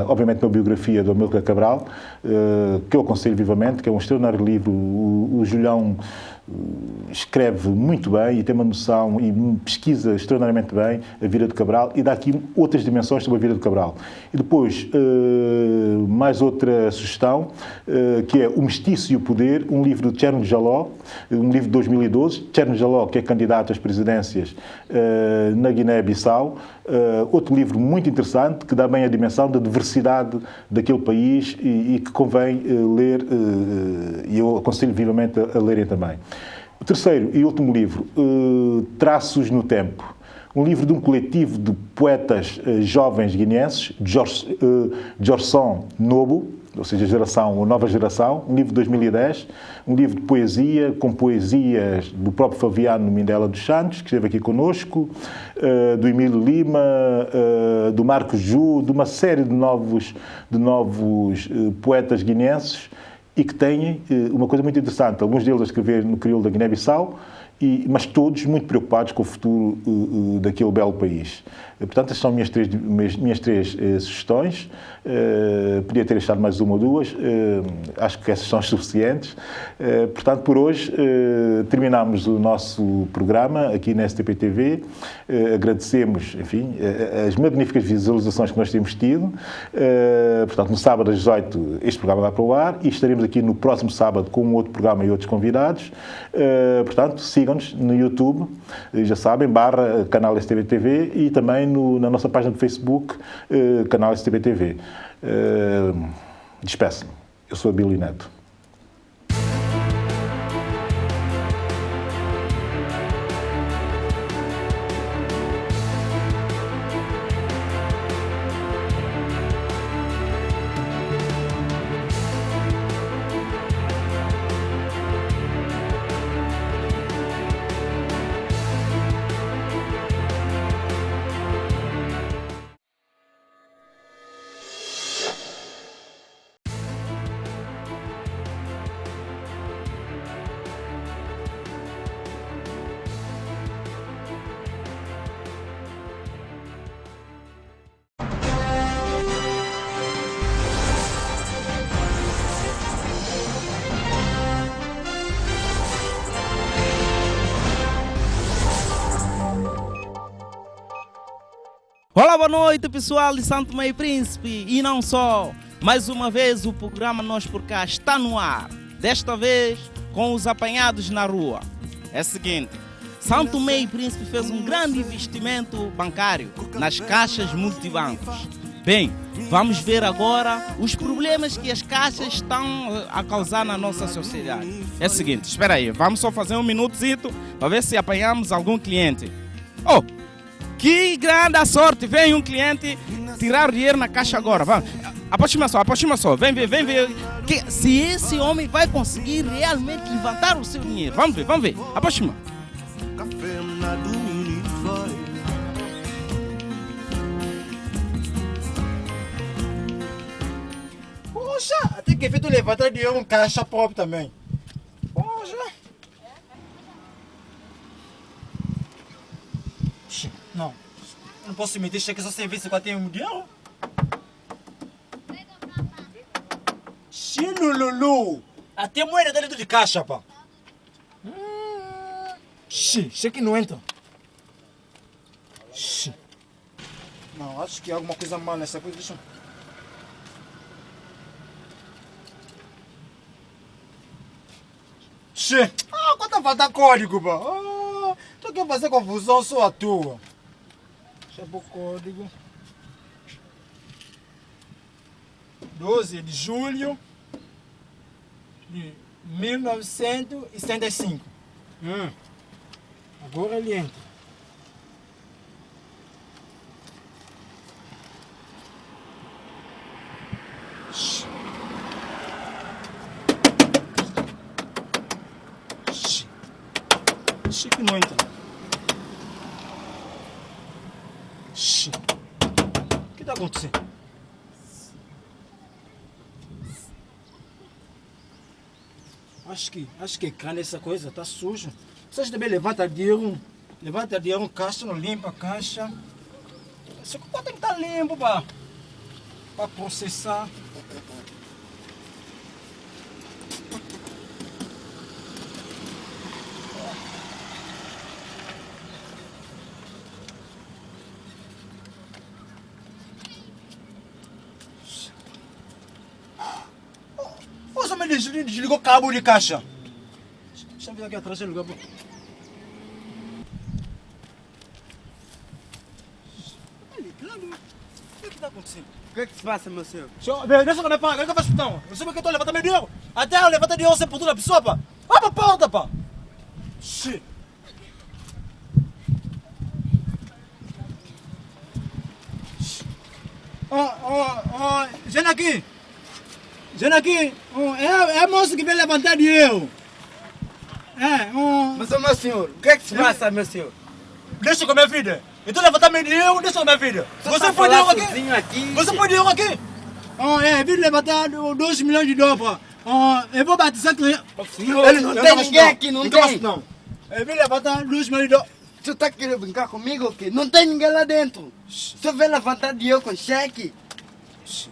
obviamente uma biografia do Amílcar Cabral, que eu aconselho vivamente, que é um extraordinário livro. O Julião escreve muito bem e tem uma noção e pesquisa extraordinariamente bem a vida de Cabral e dá aqui outras dimensões sobre a vida de Cabral. E depois, mais outra sugestão, que é O Mestiço e o Poder, um livro de Tcherno Jaló, um livro de 2012. Tcherno Jaló, que é candidato às presidências na Guiné-Bissau. Outro livro muito interessante, que dá bem a dimensão da diversidade daquele país e que convém ler, e eu aconselho vivamente a lerem também. O terceiro e último livro, Traços no Tempo, um livro de um coletivo de poetas jovens guineenses, Jorson Nobo, ou seja, a nova geração, um livro de 2010, um livro de poesia, com poesias do próprio Flaviano Mindela dos Santos, que esteve aqui connosco, do Emílio Lima, do Marcos Ju, de uma série de novos poetas guineenses, e que têm uma coisa muito interessante, alguns deles a escrever no crioulo da Guiné-Bissau, mas todos muito preocupados com o futuro daquele belo país. Portanto, estas são minhas três sugestões. Podia ter deixado mais uma ou duas, acho que essas são as suficientes. Portanto, por hoje terminamos o nosso programa aqui na STP TV. Agradecemos, enfim, as magníficas visualizações que nós temos tido. Portanto, no sábado às 18 este programa vai para o ar e estaremos aqui no próximo sábado com um outro programa e outros convidados. Portanto, sigam-nos no YouTube, já sabem, canal STP TV, e também na nossa página do Facebook, canal STP TV. Despeço-me. Eu sou a Billy Neto. Olá, boa noite, pessoal de Santo Tomé e Príncipe, e não só. Mais uma vez o programa Nós Por Cá está no ar, desta vez com os apanhados na rua. É o seguinte, Santo Tomé e Príncipe fez um grande investimento bancário nas caixas multibancos. Bem, vamos ver agora os problemas que as caixas estão a causar na nossa sociedade. É o seguinte, espera aí, vamos só fazer um minutozito para ver se apanhamos algum cliente. Oh! Que grande sorte! Vem um cliente tirar o dinheiro na caixa agora. Vamos. Aproxima só. Vem ver. Se esse homem vai conseguir realmente levantar o seu dinheiro. Vamos ver. Aproxima. Poxa, tem que ver tu levantar dinheiro em caixa próprio também. Poxa. Não posso meter cheque só serviço que eu tenho dinheiro. Lulu, até moeda dentro de caixa, pá. Cheque não entra. Não, acho que há alguma coisa mal nessa coisa. Deixa quanto falta código, pá. Tu quer fazer confusão só à tua. Deixa eu o código. 12 de julho de 1975. Agora ele entra. Chique não entra. O que está acontecendo? Acho que cana essa coisa, está sujo. Vocês também levantam dinheiro, caixa, não limpa a caixa. Isso aqui tem que estar limpo para processar. Você me desligou o cabo de caixa. Deixa eu ver aqui atrás, ligar para... O que está acontecendo? O que é que se passa, meu senhor? Deixa eu pagar, o que eu faço então? Você vê que eu estou levantando meu dinheiro? Até eu levantar dinheiro sem portura da pessoa, pá. Vai para a porta, pá. Janaki, é moço que vem levantar dinheiro. Mas, meu senhor, o que é que se passa, meu senhor? Deixa com a minha filha. Eu estou levantando meu dinheiro, deixa com a minha filha. Você põe dinheiro aqui? Você põe dinheiro aqui? Vim levantar 2 milhões de dólares. Eu vou batizar que... Ele não tem ninguém aqui, não tem. Não. Eu vim levantar 2 milhões de dólares. Tu está querendo brincar comigo ou quê? Não tem ninguém lá dentro. Você vem levantar dinheiro com cheque? Você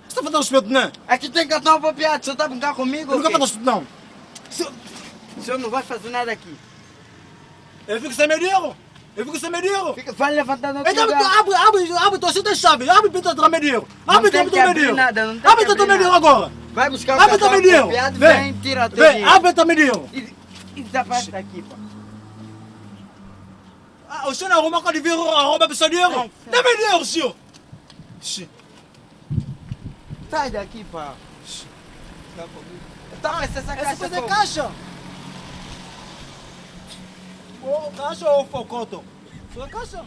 está fazendo respeito, não é? Aqui tem cartão apropriado, você está brincando comigo ou quê? Eu não estou fazendo respeito, não. O senhor não vai fazer nada aqui. Eu fico sem meu dinheiro. Vai levantar no então, abre, você tem chave. Abre para entrar meu dinheiro. Abre para entrar meu dinheiro. Abre para entrar meu dinheiro agora. Vai buscar o cartão apropriado, vem, tira teu dinheiro. Abre para entrar meu dinheiro. E desaparece daqui, pá. O senhor não arruma quando vir arruma a pessoa dinheiro? Dá meu dinheiro, senhor. Sai daqui, pá. Então, essa caixa é caixa. Ou caixa ou focoto? Foi caixa.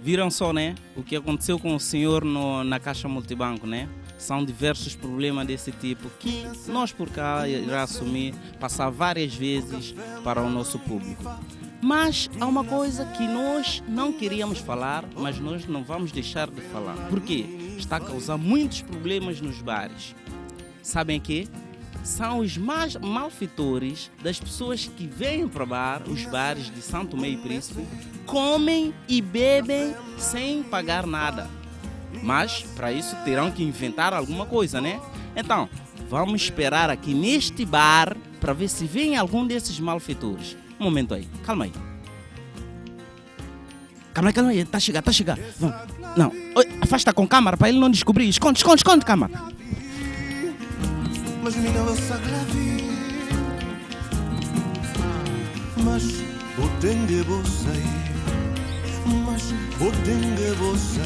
Viram só, né? O que aconteceu com o senhor na Caixa Multibanco, né? São diversos problemas desse tipo que nós por cá irá assumir, passar várias vezes para o nosso público. Mas há uma coisa que nós não queríamos falar, mas nós não vamos deixar de falar. Por quê? Está a causar muitos problemas nos bares. Sabem que são os mais malfeitores das pessoas que vêm para os bares de São Tomé e Príncipe, comem e bebem sem pagar nada. Mas para isso terão que inventar alguma coisa, né? Então, vamos esperar aqui neste bar para ver se vem algum desses malfeitores. Um momento aí, calma aí. Calma aí, tá a chegar. Não, afasta com câmera para ele não descobrir. Esconde, câmera. Mas minha vossa clavi, mas botenge você, mas botenge você.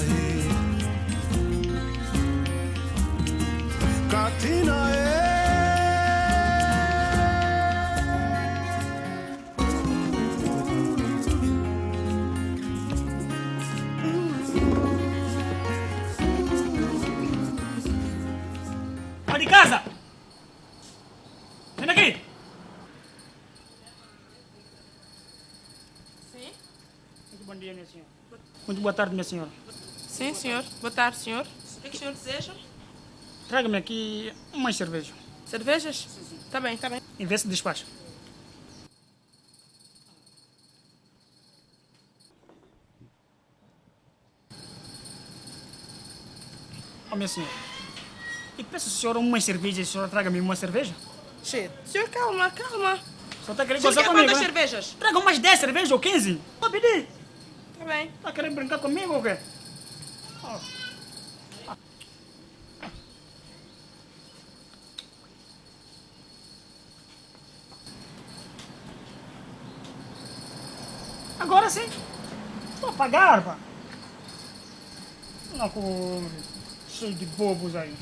Katina Vai de casa! Vem aqui! Sim? Muito bom dia, minha senhora. Muito boa tarde, minha senhora. Sim, senhor. Boa tarde, senhor. O que o senhor deseja? Traga-me aqui umas cervejas. Cervejas? Sim. Tá bem. E vê se despacha. Minha senhora, e peço a senhora umas cervejas, a senhora traga-me uma cerveja? Che, senhor, calma. Só está querendo gozar comigo, quantas né? cervejas? Traga umas 10 cervejas ou 15. Vou pedir. Tá bem. Tá querendo brincar comigo ou quê? Agora sim. Estou a pagar, pá. Não com... cheio de bobos aí.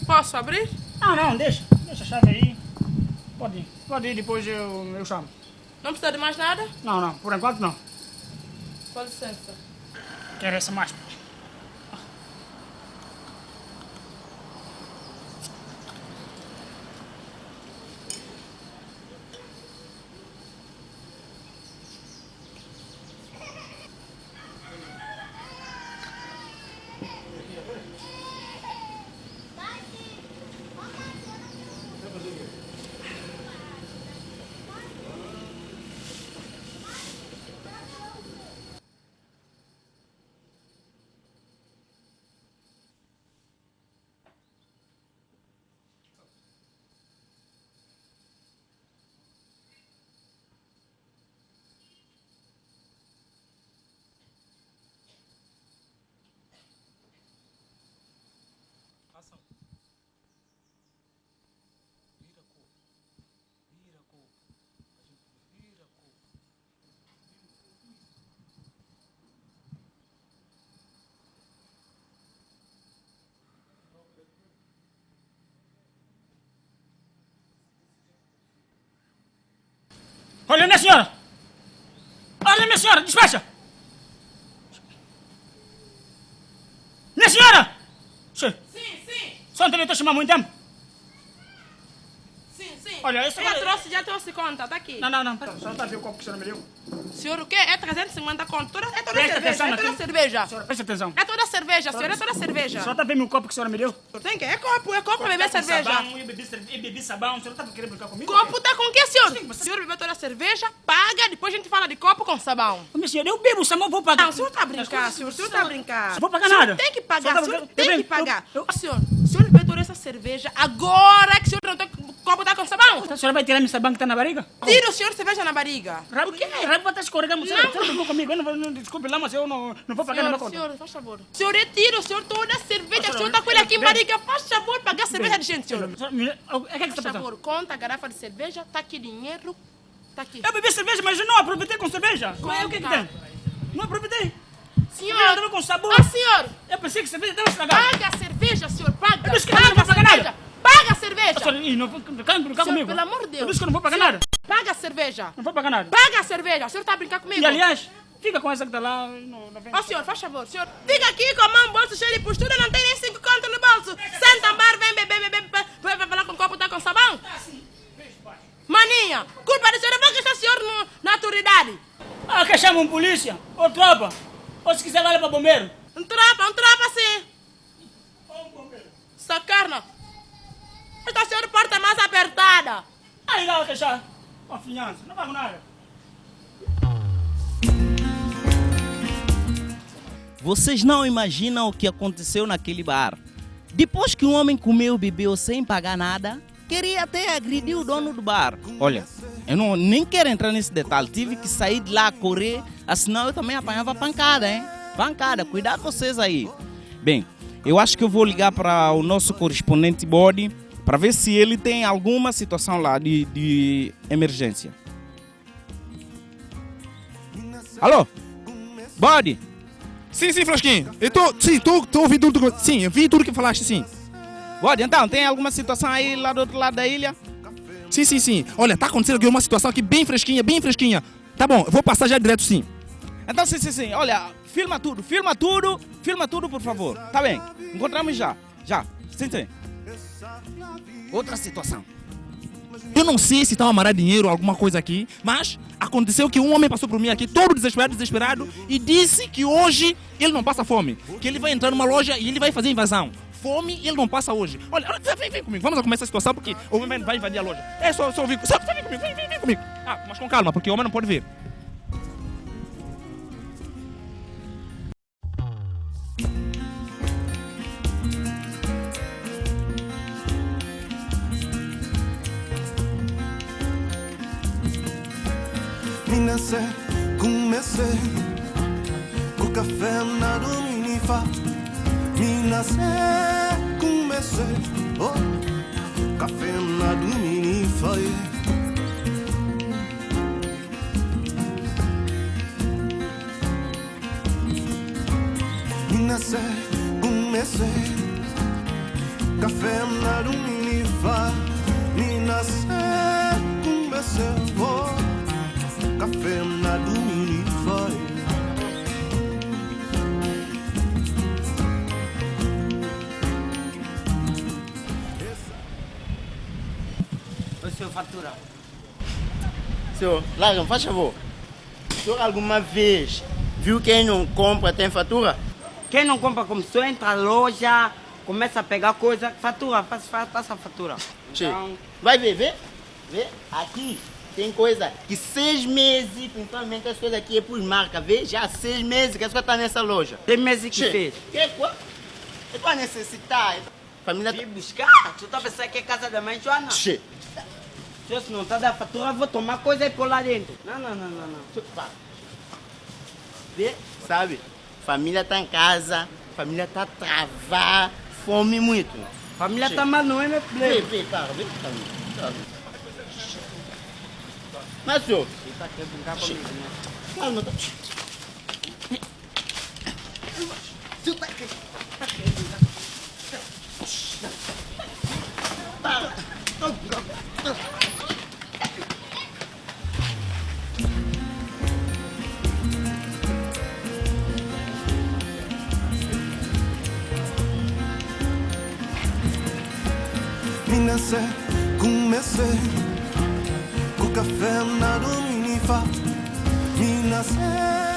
Posso abrir? Não, deixa a chave aí. Pode ir, depois eu chamo. Não precisa de mais nada? Não, por enquanto não. Com licença. Quero essa mais. Olha, minha senhora! Olha, minha senhora, despacha! Minha senhora! Sim, sim. Só não estou chamando muito tempo. Sim. Olha, Já trouxe conta, tá aqui. Não. Só está a ver o copo que a senhora me deu. Senhor, o quê? É 350 conto. É toda Presta atenção cerveja. É toda naquilo. cerveja. Senhora, presta atenção. É toda cerveja, senhor. É toda cerveja. Só está a ver o copo que a senhora me deu. Tem que? É copo para beber cerveja. Sabão, eu bebi sabão. A senhora está querendo brincar comigo? Copo tá com o quê, senhor? O senhor bebeu toda a cerveja, paga, depois a gente fala de copo com sabão. Minha senhora, eu bebo sabão, vou pagar. Não, o senhor tá a brincar, senhor. O senhor tá a brincar. Não vou pagar O senhor nada. tem que pagar, o senhor tem que pagar. Eu- Senhor, o senhor bebeu toda essa cerveja, agora que o senhor não tem copo tá com sabão. A senhora vai tirar meu sabão que está na barriga? Tira o senhor cerveja na barriga. Rabo, o quê? Rabo vai estar escorregando. Você não brincou comigo. Eu não, desculpe lá, mas eu não vou pagar nenhuma conta. Senhor, faz favor. Senhor, retira o senhor toda a cerveja que o senhor tá com ele aqui em barriga. Faz favor, pagar cerveja de gente, senhor. O que é que Faz está passando? favor, conta a garrafa de cerveja, tá aqui dinheiro, tá aqui. Eu bebi cerveja, mas eu não aproveitei com cerveja. Mas o que Conta. tem? Não aproveitei. Senhor. Cerveja estava com sabor. Senhor. Eu pensei que cerveja estava estragada. Paga a cerveja, senhor, paga. Eu disse que eu não vou pagar nada. Paga a cerveja. Senhora, não vou brincar comigo. Pelo amor de Deus. Eu disse que eu não vou pagar Senhor, nada. Paga a cerveja. Não vou pagar nada. Paga a cerveja. O senhor tá a brincar comigo? E aliás, fica com essa que está lá. Ó, senhor, faz favor. Senhor, fica aqui com a mão no bolso cheio de postura, não tem nem 5 contos no bolso. Senta no bar, vem beber, vai falar com o copo, tá com sabão? Maninha, culpa do senhor, eu vou queixar o senhor na autoridade. Ah, que chamam polícia? Ou tropa? Ou se quiser, vai para bombeiro. Um tropa sim. Sacarna. Esta senhora porta mais apertada. Aí lá, queixar. Confiança, não pago nada. Vocês não imaginam o que aconteceu naquele bar. Depois que um homem comeu e bebeu sem pagar nada, queria até agredir o dono do bar. Olha, eu nem quero entrar nesse detalhe. Tive que sair de lá, correr, senão eu também apanhava pancada, hein? Pancada, cuidado vocês aí. Bem, eu acho que eu vou ligar para o nosso correspondente Body para ver se ele tem alguma situação lá de emergência. Alô? Body? Sim, Flasquinho. Eu tô ouvindo tudo. Sim, eu vi tudo que falaste, sim. Body, então, tem alguma situação aí lá do outro lado da ilha? Sim. Olha, tá acontecendo aqui uma situação aqui bem fresquinha. Tá bom, eu vou passar já direto, sim. Então, sim. Olha, filma tudo, por favor. Tá bem, encontramos já. Sim. Outra situação. Eu não sei se estão a amarrar dinheiro ou alguma coisa aqui, mas aconteceu que um homem passou por mim aqui, todo desesperado, e disse que hoje ele não passa fome, que ele vai entrar numa loja e ele vai fazer invasão. Fome ele não passa hoje. Olha, vem comigo, vamos começar essa situação porque o homem vai invadir a loja. É só ouvir, vem comigo. Ah, mas com calma, porque o homem não pode ver. Comecei o café na Dominifa. Comecei o café na Dominifa. Comecei café na Dominifa. Comecei café na Dominifa. O senhor fatura. Senhor, larga, faz favor. O senhor alguma vez viu quem não compra tem fatura? Quem não compra, como só entra na loja, começa a pegar coisa, fatura, passa a fatura. Então, vai ver, vê, aqui. Tem coisa que 6 meses, principalmente as coisas aqui é por marca, vê? Já há 6 meses que as coisas estão nessa loja. 6 meses que fez. Que coisa? É para necessitar. Família vem buscar? Tu tá pensando que é casa da mãe Joana? Se não está da fatura, vou tomar coisa e pôr lá dentro. Não. Vê? Sabe? Família está em casa, família está travada, fome muito. Família está mal, não é meu problema. Vê, para. Mas, senhor, ele tá querendo brincar comigo, né? Calma, tá... Senhor, tá querendo brincar. Para. comecei com café na dominifa, me nascer.